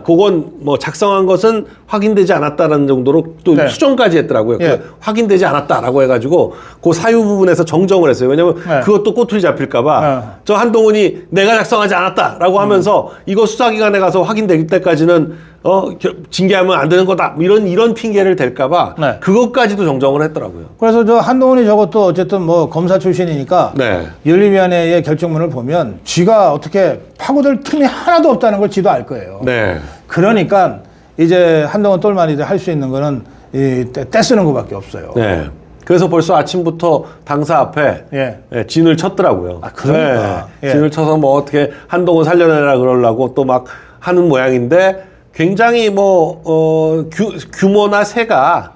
그건 뭐 작성한 것은 확인되지 않았다라는 정도로 또 네. 수정까지 했더라고요. 예. 그 확인되지 않았다라고 해가지고 그 사유 부분에서 정정을 했어요. 왜냐면 네. 그것도 꼬투리 잡힐까봐 저 한동훈이 내가 작성하지 않았다라고 하면서 이거 수사기관에 가서 확인될 때까지는 징계하면 안 되는 거다 이런 핑계를 댈까봐 네. 그것까지도 정정을 했더라고요. 그래서 저 한동훈이 저것도 어쨌든 뭐 검사 출신이니까 네. 윤리위원회의 결정문을 보면 쥐가 어떻게 파고들 틈이 하나도 없다는 걸 쥐도 알 거예요. 네. 그러니까 이제 한동훈 똘마니들 할 수 있는 거는 떼쓰는 것밖에 없어요. 네. 그래서 벌써 아침부터 당사 앞에 예. 진을 쳤더라고요. 아, 그러니까. 네. 예. 진을 쳐서 뭐 어떻게 한동훈 살려내라 그러려고 또 막 하는 모양인데 굉장히 뭐 규모나 세가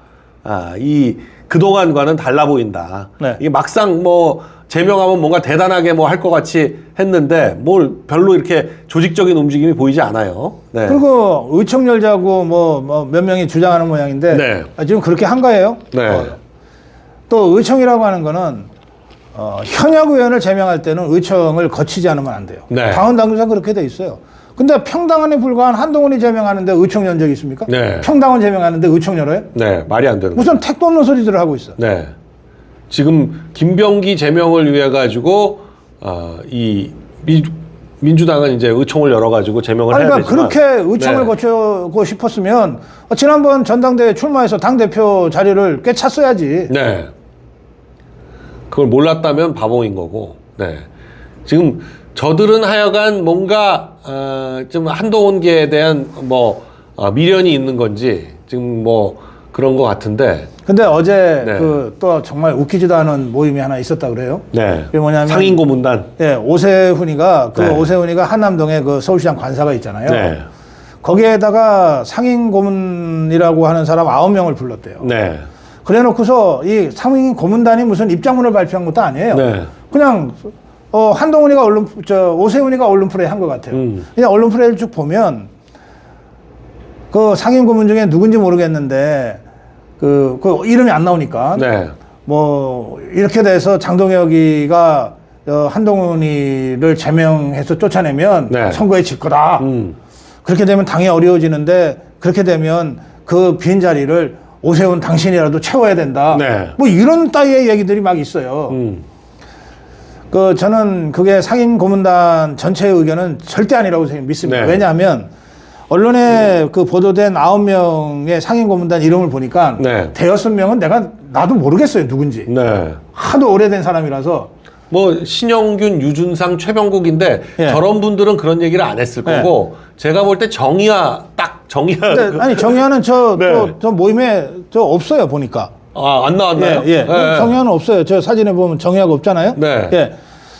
이 그동안과는 달라 보인다. 네. 이게 막상 뭐 제명하면 뭔가 대단하게 뭐 할 것 같이 했는데 뭘 별로 이렇게 조직적인 움직임이 보이지 않아요. 네. 그리고 의총 열자고 뭐 몇 명이 주장하는 모양인데 네. 지금 그렇게 한 거예요. 네. 또 의총이라고 하는 거는 현역 의원을 제명할 때는 의총을 거치지 않으면 안 돼요. 네. 당헌 당규상 그렇게 돼 있어요. 근데 평당원에 불과한 한동훈이 제명하는데 의총 연 적이 있습니까? 네. 평당원 제명하는데 의총 열어요? 네, 말이 안 되는 거죠. 무슨 택도 없는 소리들을 하고 있어. 네. 지금 김병기 제명을 위해 가지고 이 민주당은 이제 의총을 열어 가지고 제명을 해야 그러니까 되지만 그렇게 의총을 네. 거치고 싶었으면 지난번 전당대회 출마해서 당대표 자리를 꽤 찼어야지. 네. 그걸 몰랐다면 바보인 거고. 네. 지금 저들은 하여간 뭔가 좀 한동훈계에 대한 뭐 미련이 있는 건지 지금 뭐 그런 것 같은데. 근데 어제 네. 또 정말 웃기지도 않은 모임이 하나 있었다 그래요. 네. 그게 뭐냐면 상인고문단. 네, 오세훈이가 네. 오세훈이가 한남동에 그 서울시장 관사가 있잖아요. 네. 거기에다가 상인 고문이라고 하는 사람 9명을 불렀대요. 네. 그래놓고서 이 상인 고문단이 무슨 입장문을 발표한 것도 아니에요. 네. 그냥 한동훈이가 오세훈이가 언론 플레이 한 것 같아요. 그냥 언론 플레이를 쭉 보면 그 상인 고문 중에 누군지 모르겠는데 그 이름이 안 나오니까 네. 뭐 이렇게 돼서 장동혁이가 한동훈이를 제명해서 쫓아내면 네. 선거에 질 거다. 그렇게 되면 당이 어려워지는데 그렇게 되면 그 빈 자리를 오세훈 당신이라도 채워야 된다. 네. 뭐 이런 따위의 얘기들이 막 있어요. 저는 그게 상임 고문단 전체의 의견은 절대 아니라고 믿습니다. 네. 왜냐하면 언론에 그 보도된 9명의 상임 고문단 이름을 보니까 네. 대여섯 명은 나도 모르겠어요 누군지. 네. 하도 오래된 사람이라서. 뭐 신영균, 유준상, 최병국인데 예. 저런 분들은 그런 얘기를 안 했을 예. 거고 제가 볼 때 정의화 근데 아니 정의하는 네. 저 모임에 없어요 보니까. 안 나왔나요? 예. 정의하는 없어요. 저 사진에 보면 정의하가 없잖아요. 네. 예.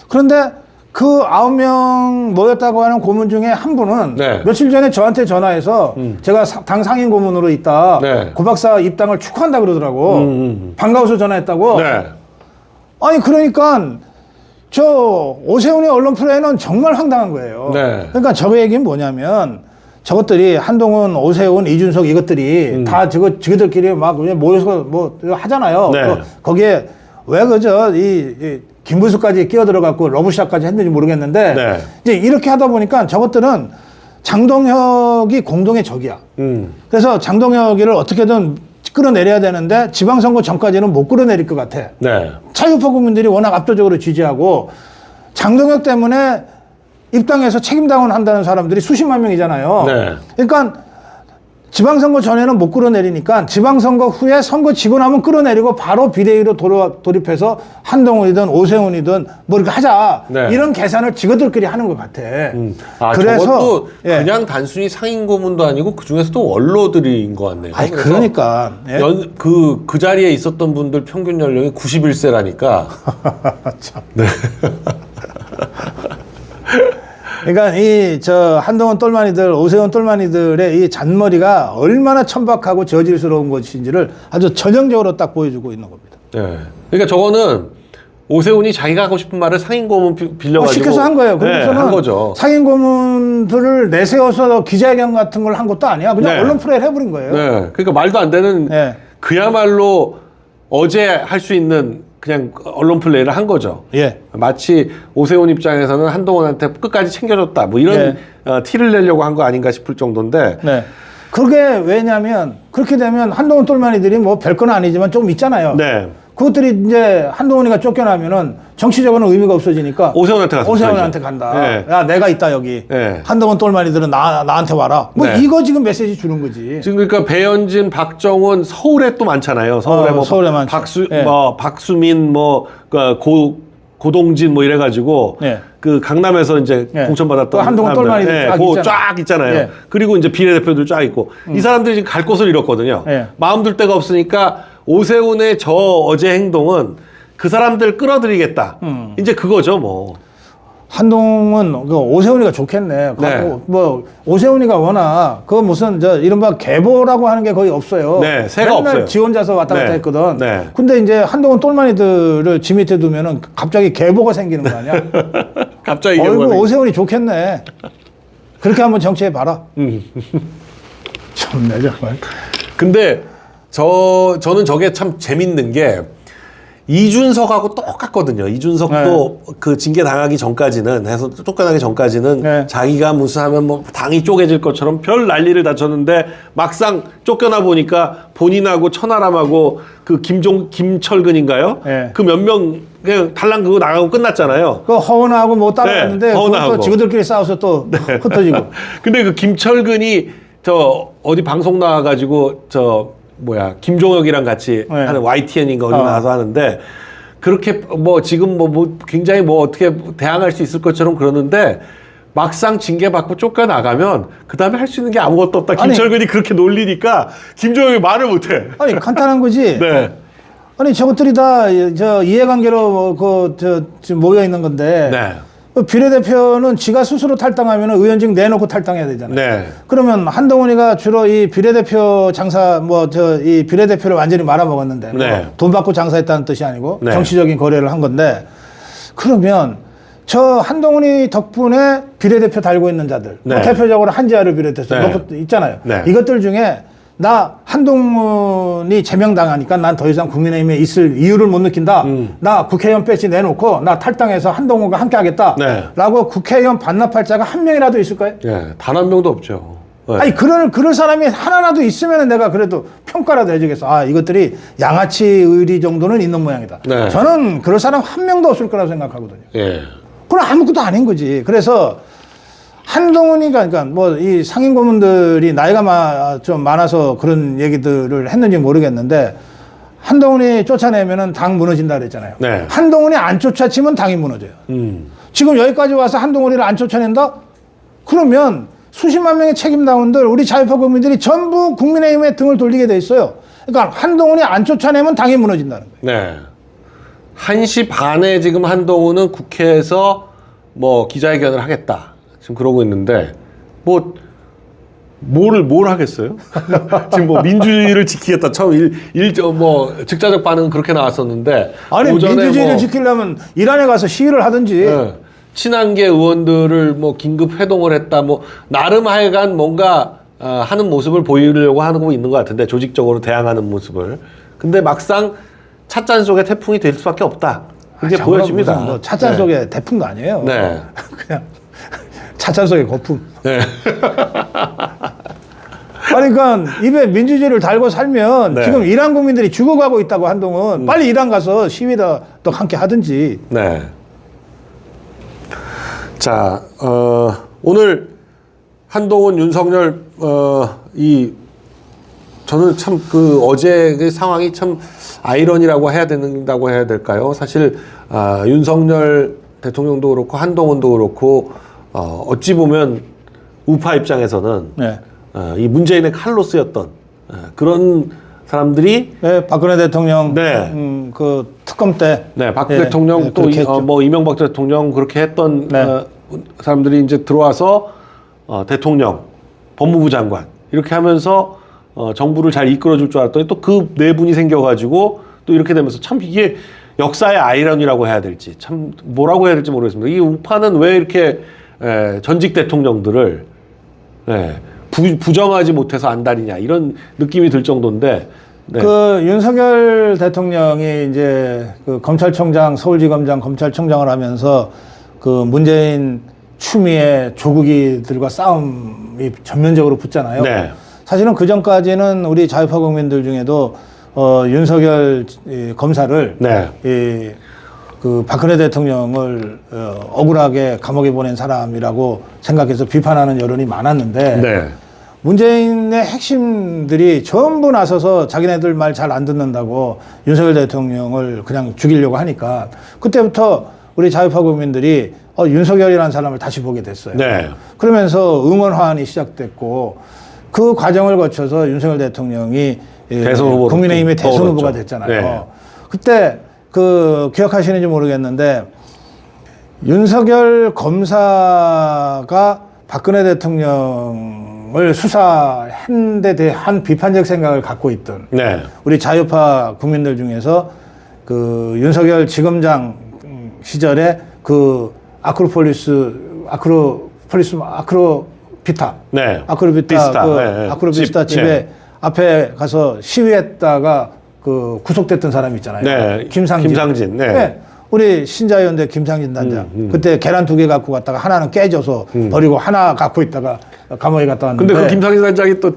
그런데 그 9명 모였다고 하는 고문 중에 한 분은 네. 며칠 전에 저한테 전화해서 제가 당 상임 고문으로 있다. 네. 고 박사 입당을 축하한다 그러더라고. 반가워서 전화했다고. 네. 아니 그러니까 저 오세훈의 언론 플레이는 정말 황당한 거예요. 네. 그러니까 저 얘기는 뭐냐면 저것들이 한동훈, 오세훈, 이준석 이것들이 다 저들끼리 막 모여서 뭐 하잖아요. 네. 거기에 왜 이 김부수까지 끼어들어갖고 러브샷까지 했는지 모르겠는데 네. 이제 이렇게 하다 보니까 저것들은 장동혁이 공동의 적이야. 그래서 장동혁이를 어떻게든 끌어내려야 되는데 지방선거 전까지는 못 끌어내릴 것 같아. 네. 자유파 국민들이 워낙 압도적으로 지지하고 장동혁 때문에 입당해서 책임당원 한다는 사람들이 수십만 명이잖아요. 네. 그러니까 지방선거 전에는 못 끌어내리니까 지방선거 후에 선거 지고 나면 끌어내리고 바로 비대위로 돌입해서 한동훈이든 오세훈이든 뭐 이렇게 하자. 네. 이런 계산을 지그들끼리 하는 것 같아. 그래서 저것도 그냥 단순히 상인 고문도 아니고 그 중에서도 원로들인 것 같네요. 아니 그러니까 그 자리에 있었던 분들 평균 연령이 91세라니까. 참. 네. 그러니까 한동훈 똘마니들, 오세훈 똘마니들의 이 잔머리가 얼마나 천박하고 저질스러운 것인지를 아주 전형적으로 딱 보여주고 있는 겁니다. 네. 그러니까 저거는 오세훈이 자기가 하고 싶은 말을 상임 고문 빌려가지고 시켜서 한 거예요. 그래서는 한 거죠. 상임 고문들을 내세워서 기자회견 같은 걸 한 것도 아니야. 그냥 네. 언론 플레이를 해버린 거예요. 네. 그러니까 말도 안 되는 네. 그야말로 어제 할 수 있는 그냥 언론 플레이를 한 거죠. 예. 마치 오세훈 입장에서는 한동훈한테 끝까지 챙겨줬다. 뭐 이런 티를 내려고 한 거 아닌가 싶을 정도인데. 네. 그게 왜냐면 그렇게 되면 한동훈 똘마니들이 뭐 별건 아니지만 좀 있잖아요. 네. 그것들이 이제 한동훈이가 쫓겨나면은 정치적으로는 의미가 없어지니까 오세훈한테 가서 오세훈한테 간다. 네. 야, 내가 있다 여기. 네. 한동훈 똘마니들은 나한테 와라. 뭐 네. 이거 지금 메시지 주는 거지. 지금 그러니까 배현진, 박정훈 서울에 또 많잖아요. 서울에 뭐 서울에 많죠. 네. 박수민 고동진 뭐 이래가지고 네. 그 강남에서 이제 공천받았던 한동훈 똘마니들 쫙 있잖아요. 네. 그리고 이제 비례대표들 쫙 있고 이 사람들이 지금 갈 곳을 잃었거든요. 네. 마음 둘 데가 없으니까 오세훈의 저 어제 행동은 그 사람들 끌어들이겠다. 이제 그거죠 뭐. 한동훈은 오세훈이가 좋겠네. 네. 뭐 오세훈이가 워낙 그 무슨 이른바 계보라고 하는 게 거의 없어요. 네, 새가 맨날 없어요. 지 혼자서 왔다 갔다 네. 했거든. 네. 근데 이제 한동훈 똘마니들을 지 밑에 두면은 갑자기 계보가 생기는 거 아니야? 갑자기 어이구 오세훈이 좋겠네. 그렇게 한번 정치해 봐라. 참내 정말. 근데 저는 저게 참 재밌는 게 이준석하고 똑같거든요. 이준석도 그 징계 당하기 전까지는 해서 쫓겨나기 전까지는 자기가 무슨 하면 뭐 당이 쪼개질 것처럼 별 난리를 다 쳤는데 막상 쫓겨나 보니까 본인하고 천하람하고 그 김철근인가요? 그 몇 명 그냥 달랑 그거 나가고 끝났잖아요. 그 허은하고 뭐 따라갔는데 또 지그들끼리 싸워서 또 흩어지고. 근데 그 김철근이 저 어디 방송 나와가지고 김종혁이랑 같이 하는 YTN인가 어디 나와서 하는데 그렇게 뭐 지금 뭐 굉장히 뭐 어떻게 대항할 수 있을 것처럼 그러는데 막상 징계받고 쫓겨나가면 그 다음에 할 수 있는 게 아무것도 없다. 김철근이 그렇게 놀리니까 김종혁이 말을 못해. 아니 간단한 거지. 네. 아니 저것들이 다 이해관계로 지금 모여 있는 건데. 네. 비례대표는 지가 스스로 탈당하면 의원직 내놓고 탈당해야 되잖아요. 네. 그러면 한동훈이가 주로 이 비례대표 이 비례대표를 완전히 말아먹었는데 돈 받고 장사했다는 뜻이 아니고 정치적인 거래를 한 건데 그러면 저 한동훈이 덕분에 비례대표 달고 있는 자들 대표적으로 한지아를 비롯해서 있잖아요. 이것들 중에 나 한동훈이 제명당하니까 난 더 이상 국민의힘에 있을 이유를 못 느낀다. 나 국회의원 배지 내놓고 나 탈당해서 한동훈과 함께 하겠다. 라고 국회의원 반납할 자가 한 명이라도 있을까요? 단 한 명도 없죠. 아니 그럴 사람이 하나라도 있으면 내가 그래도 평가라도 해주겠어. 아 이것들이 양아치 의리 정도는 있는 모양이다. 저는 그럴 사람 한 명도 없을 거라고 생각하거든요. 그건 아무것도 아닌 거지. 그래서 한동훈이가 그러니까 뭐 이 상임 고문들이 나이가 좀 많아서 그런 얘기들을 했는지 모르겠는데 한동훈이 쫓아내면은 당 무너진다 그랬잖아요. 한동훈이 안 쫓아치면 당이 무너져요. 지금 여기까지 와서 한동훈이를 안 쫓아낸다? 그러면 수십만 명의 책임당원들 우리 자유파 국민들이 전부 국민의힘에 등을 돌리게 돼 있어요. 그러니까 한동훈이 안 쫓아내면 당이 무너진다는 거예요. 1시 반에 지금 한동훈은 국회에서 뭐 기자회견을 하겠다. 지금 그러고 있는데 뭘 하겠어요? 지금 뭐 민주주의를 지키겠다. 처음 즉자적 반응은 그렇게 나왔었는데 아니 민주주의를 지키려면 이란에 가서 시위를 하든지 친한계 의원들을 뭐 긴급 회동을 했다. 뭐 나름 하여간 뭔가 하는 모습을 보이려고 하고 있는 것 같은데 조직적으로 대항하는 모습을. 근데 막상 찻잔 속에 태풍이 될 수밖에 없다. 이게 보여집니다. 뭐 찻잔 속에 태풍도 아니에요. 그냥 찻잔 속의 거품. 그러니까 입에 민주주의를 달고 살면 지금 이란 국민들이 죽어가고 있다고 한동훈 빨리 이란 가서 시위다 또 함께 하든지. 자, 오늘 한동훈, 윤석열 저는 참 어제 그 상황이 참 아이러니라고 해야 된다고 해야 될까요? 사실 윤석열 대통령도 그렇고 한동훈도 그렇고 어찌 보면 우파 입장에서는 이 문재인의 칼로 쓰였던 그런 사람들이 박근혜 대통령 그 특검 때 박 대통령 또 뭐 이명박 대통령 그렇게 했던 사람들이 이제 들어와서 대통령, 법무부 장관 이렇게 하면서 정부를 잘 이끌어줄 줄 알았더니 또 그 네 분이 생겨가지고 또 이렇게 되면서 참 이게 역사의 아이러니라고 해야 될지 참 뭐라고 해야 될지 모르겠습니다. 이 우파는 왜 이렇게 전직 대통령들을 부정하지 못해서 안달이냐 이런 느낌이 들 정도인데. 네. 그 윤석열 대통령이 이제 그 검찰총장, 서울지검장 검찰총장을 하면서 그 문재인 추미애 조국이들과 싸움이 전면적으로 붙잖아요. 네. 사실은 그 전까지는 우리 자유파 국민들 중에도 윤석열 검사를 그 박근혜 대통령을 억울하게 감옥에 보낸 사람이라고 생각해서 비판하는 여론이 많았는데. 네. 문재인의 핵심들이 전부 나서서 자기네들 말 잘 안 듣는다고 윤석열 대통령을 그냥 죽이려고 하니까 그때부터 우리 자유파 국민들이 윤석열이라는 사람을 다시 보게 됐어요. 네. 그러면서 응원화환이 시작됐고 그 과정을 거쳐서 윤석열 대통령이 국민의힘의 대선 후보가 됐잖아요. 네. 그때 그 기억하시는지 모르겠는데 윤석열 검사가 박근혜 대통령을 수사한 데 대한 비판적 생각을 갖고 있던 우리 자유파 국민들 중에서 그 윤석열 지검장 시절에 그 아크로비스타 집에 앞에 가서 시위했다가 그 구속됐던 사람이 있잖아요. 김상진. 우리 신자유연대 김상진 단장. 그때 계란 2개 갖고 갔다가 하나는 깨져서 버리고 하나 갖고 있다가 감옥에 갔다 왔는데. 근데 그 김상진 단장이 또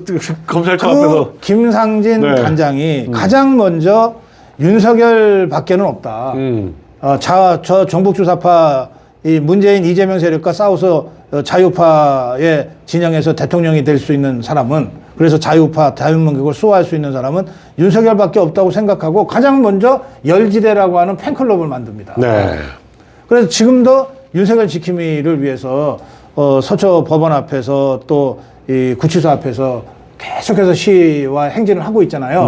검찰청 앞에서. 김상진 단장이 가장 먼저 윤석열밖에는 없다. 저 종북주사파 이 문재인 이재명 세력과 싸워서 자유파의 진영에서 대통령이 될 수 있는 사람은, 그래서 자유파 자유민국을 수호할 수 있는 사람은 윤석열밖에 없다고 생각하고 가장 먼저 열지대라고 하는 팬클럽을 만듭니다. 그래서 지금도 윤석열 지킴이를 위해서 서초 법원 앞에서 또 이 구치소 앞에서 계속해서 시위와 행진을 하고 있잖아요.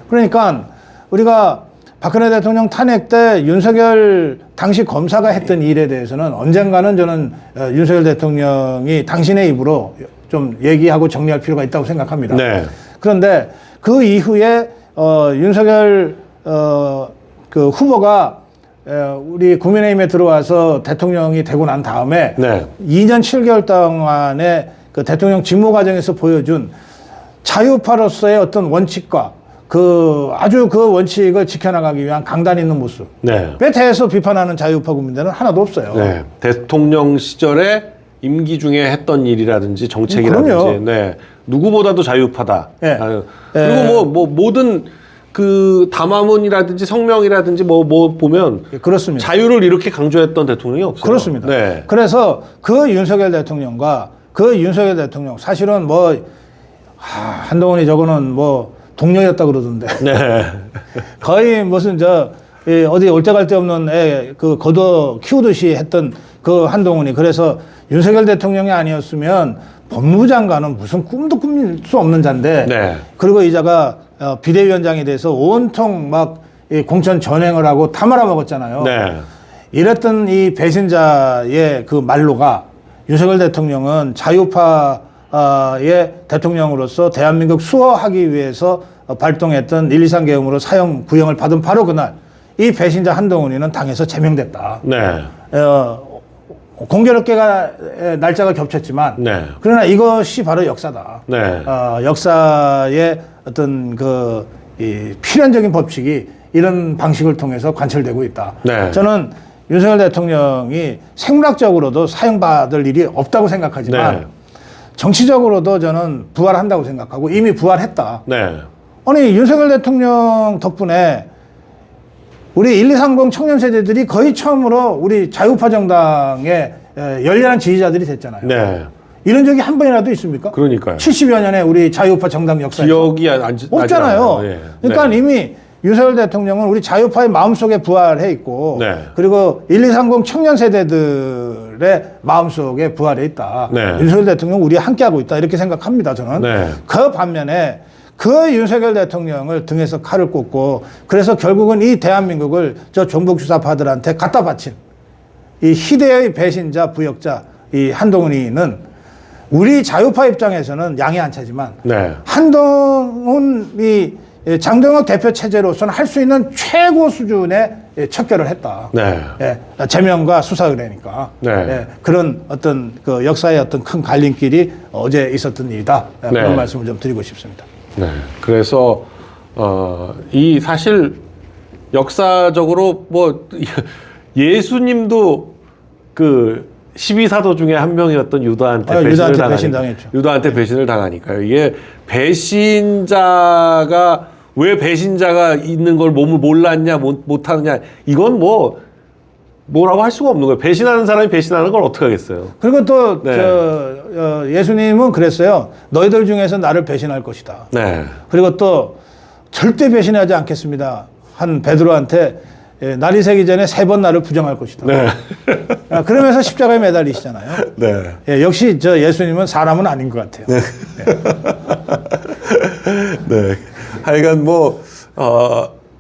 그러니까 우리가 박근혜 대통령 탄핵 때 윤석열 당시 검사가 했던 일에 대해서는 언젠가는 저는 윤석열 대통령이 당신의 입으로 좀 얘기하고 정리할 필요가 있다고 생각합니다. 그런데 그 이후에 윤석열 그 후보가 우리 국민의힘에 들어와서 대통령이 되고 난 다음에 2년 7개월 동안의 그 대통령 직무 과정에서 보여준 자유파로서의 어떤 원칙과 아주 그 원칙을 지켜나가기 위한 강단 있는 모습. 에 대해서 비판하는 자유파 국민들은 하나도 없어요. 대통령 시절에 임기 중에 했던 일이라든지 정책이라든지, 누구보다도 자유파다. 그리고 뭐 모든 그 담화문이라든지 성명이라든지 뭐 보면 그렇습니다. 자유를 이렇게 강조했던 대통령이 없어요. 그렇습니다. 그래서 그 윤석열 대통령과 그 윤석열 대통령 사실은 뭐 한동훈이 저거는 뭐 동료였다 그러던데. 거의 무슨 어디 올 데 갈 데 없는 애 그 거둬 키우듯이 했던 그 한동훈이, 그래서 윤석열 대통령이 아니었으면 법무부 장관은 무슨 꿈도 꾸밀 수 없는 자인데, 그리고 이 자가 비대위원장이 돼서 온통 막 공천 전횡을 하고 다 말아먹었잖아요. 이랬던 이 배신자의 그 말로가 윤석열 대통령은 자유파의 대통령으로서 대한민국 수호하기 위해서 발동했던 1, 2, 3 계엄으로 사형 구형을 받은 바로 그날 이 배신자 한동훈이는 당에서 제명됐다. 공교롭게가 날짜가 겹쳤지만 그러나 이것이 바로 역사다. 역사의 어떤 이 필연적인 법칙이 이런 방식을 통해서 관철되고 있다. 저는 윤석열 대통령이 생물학적으로도 사형받을 일이 없다고 생각하지만 정치적으로도 저는 부활한다고 생각하고 이미 부활했다. 아니 윤석열 대통령 덕분에 우리 1, 2, 30 청년 세대들이 거의 처음으로 우리 자유파 정당의 열렬한 지지자들이 됐잖아요. 이런 적이 한 번이라도 있습니까? 그러니까요. 70여 년의 우리 자유파 정당 역사에 기억이 없잖아요. 그러니까 이미 윤석열 대통령은 우리 자유파의 마음속에 부활해 있고 그리고 1, 2, 30 청년 세대들의 마음속에 부활해 있다. 윤석열 대통령 우리 함께하고 있다. 이렇게 생각합니다. 저는. 그 반면에 그 윤석열 대통령을 등에서 칼을 꽂고 그래서 결국은 이 대한민국을 저 종북주사파들한테 갖다 바친 이 희대의 배신자 부역자 이 한동훈이는 우리 자유파 입장에서는 양이 안 차지만 한동훈이 장동혁 대표 체제로서는 할 수 있는 최고 수준의 척결을 했다. 네. 예, 제명과 수사의뢰니까. 네. 예, 그런 어떤 그 역사의 어떤 큰 갈림길이 어제 있었던 일이다. 예, 네. 그런 말씀을 좀 드리고 싶습니다. 네. 그래서 이 사실 역사적으로 뭐 예수님도 그 12사도 중에 한 명이었던 유다한테 유다한테 배신을 당하니까요. 이게 배신자가 왜 배신자가 있는 걸 몸을 몰랐냐 못하느냐 이건 뭐라고 할 수가 없는 거예요. 배신하는 사람이 배신하는 걸 어떻게 하겠어요. 그리고 또 예수님은 그랬어요. 너희들 중에서 나를 배신할 것이다. 네. 그리고 또 절대 배신하지 않겠습니다. 한 베드로한테 날이 새기 전에 3번 나를 부정할 것이다. 네. 그러면서 십자가에 매달리시잖아요. 네. 예, 역시 예수님은 사람은 아닌 것 같아요. 네. 네. 하여간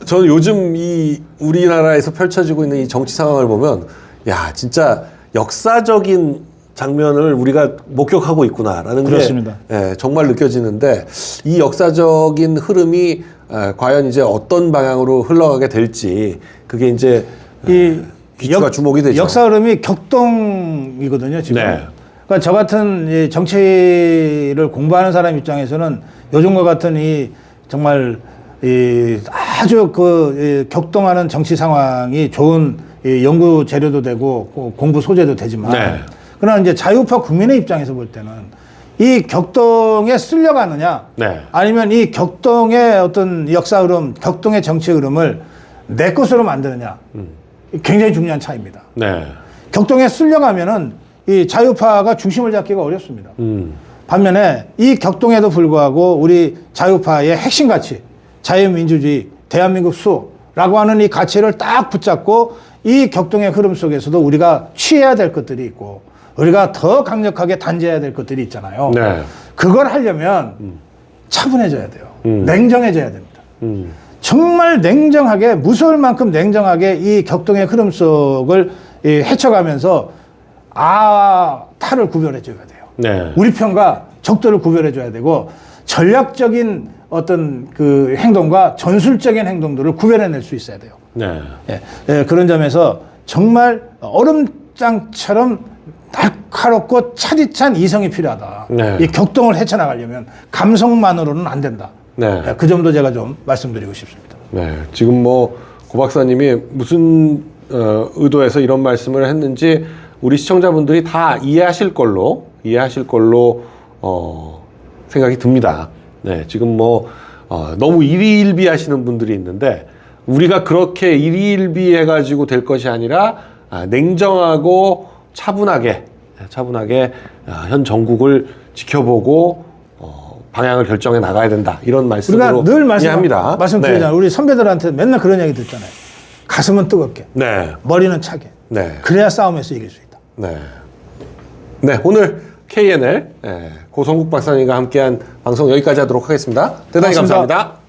저는 요즘 이 우리나라에서 펼쳐지고 있는 이 정치 상황을 보면, 야, 진짜 역사적인 장면을 우리가 목격하고 있구나라는 그렇습니다. 게 정말 느껴지는데, 이 역사적인 흐름이 과연 이제 어떤 방향으로 흘러가게 될지, 그게 이제 귀추가 주목이 되죠. 역사 흐름이 격동이거든요, 지금. 네. 그러니까 저 같은 이 정치를 공부하는 사람 입장에서는 요즘과 같은 이 정말 아주 격동하는 정치 상황이 좋은 연구 재료도 되고 공부 소재도 되지만, 네. 그러나 이제 자유파 국민의 입장에서 볼 때는 이 격동에 쓸려가느냐, 네. 아니면 이 격동의 어떤 역사 흐름, 격동의 정치 흐름을 내 것으로 만드느냐, 굉장히 중요한 차이입니다. 네. 격동에 쓸려가면은 이 자유파가 중심을 잡기가 어렵습니다. 반면에 이 격동에도 불구하고 우리 자유파의 핵심 가치, 자유민주주의, 대한민국 수라고 하는 이 가치를 딱 붙잡고 이 격동의 흐름 속에서도 우리가 취해야 될 것들이 있고 우리가 더 강력하게 단죄해야 될 것들이 있잖아요. 네. 그걸 하려면 차분해져야 돼요. 냉정해져야 됩니다. 정말 냉정하게, 무서울 만큼 냉정하게 이 격동의 흐름 속을 헤쳐가면서 탈을 구별해줘야 돼요. 네. 우리 편과 적들을 구별해줘야 되고 전략적인 어떤 그 행동과 전술적인 행동들을 구별해낼 수 있어야 돼요. 네. 그런 점에서 정말 얼음장처럼 날카롭고 차디찬 이성이 필요하다. 네. 이 격동을 헤쳐나가려면 감성만으로는 안 된다. 네. 그 점도 제가 좀 말씀드리고 싶습니다. 네. 지금 고 박사님이 무슨 의도에서 이런 말씀을 했는지 우리 시청자분들이 다 이해하실 걸로 생각이 듭니다. 네. 지금 너무 일희일비 하시는 분들이 있는데 우리가 그렇게 일희일비 해가지고 될 것이 아니라 냉정하고 차분하게 현 정국을 지켜보고 방향을 결정해 나가야 된다. 이런 말씀으로 우리가 늘 이해합니다. 말씀드리잖아요. 네. 우리 선배들한테 맨날 그런 얘기 듣잖아요. 가슴은 뜨겁게, 네. 머리는 차게. 네. 그래야 싸움에서 이길 수 있다. 네. 네. 오늘 KNL 고성국 박사님과 함께한 방송 여기까지 하도록 하겠습니다. 대단히 고맙습니다. 감사합니다.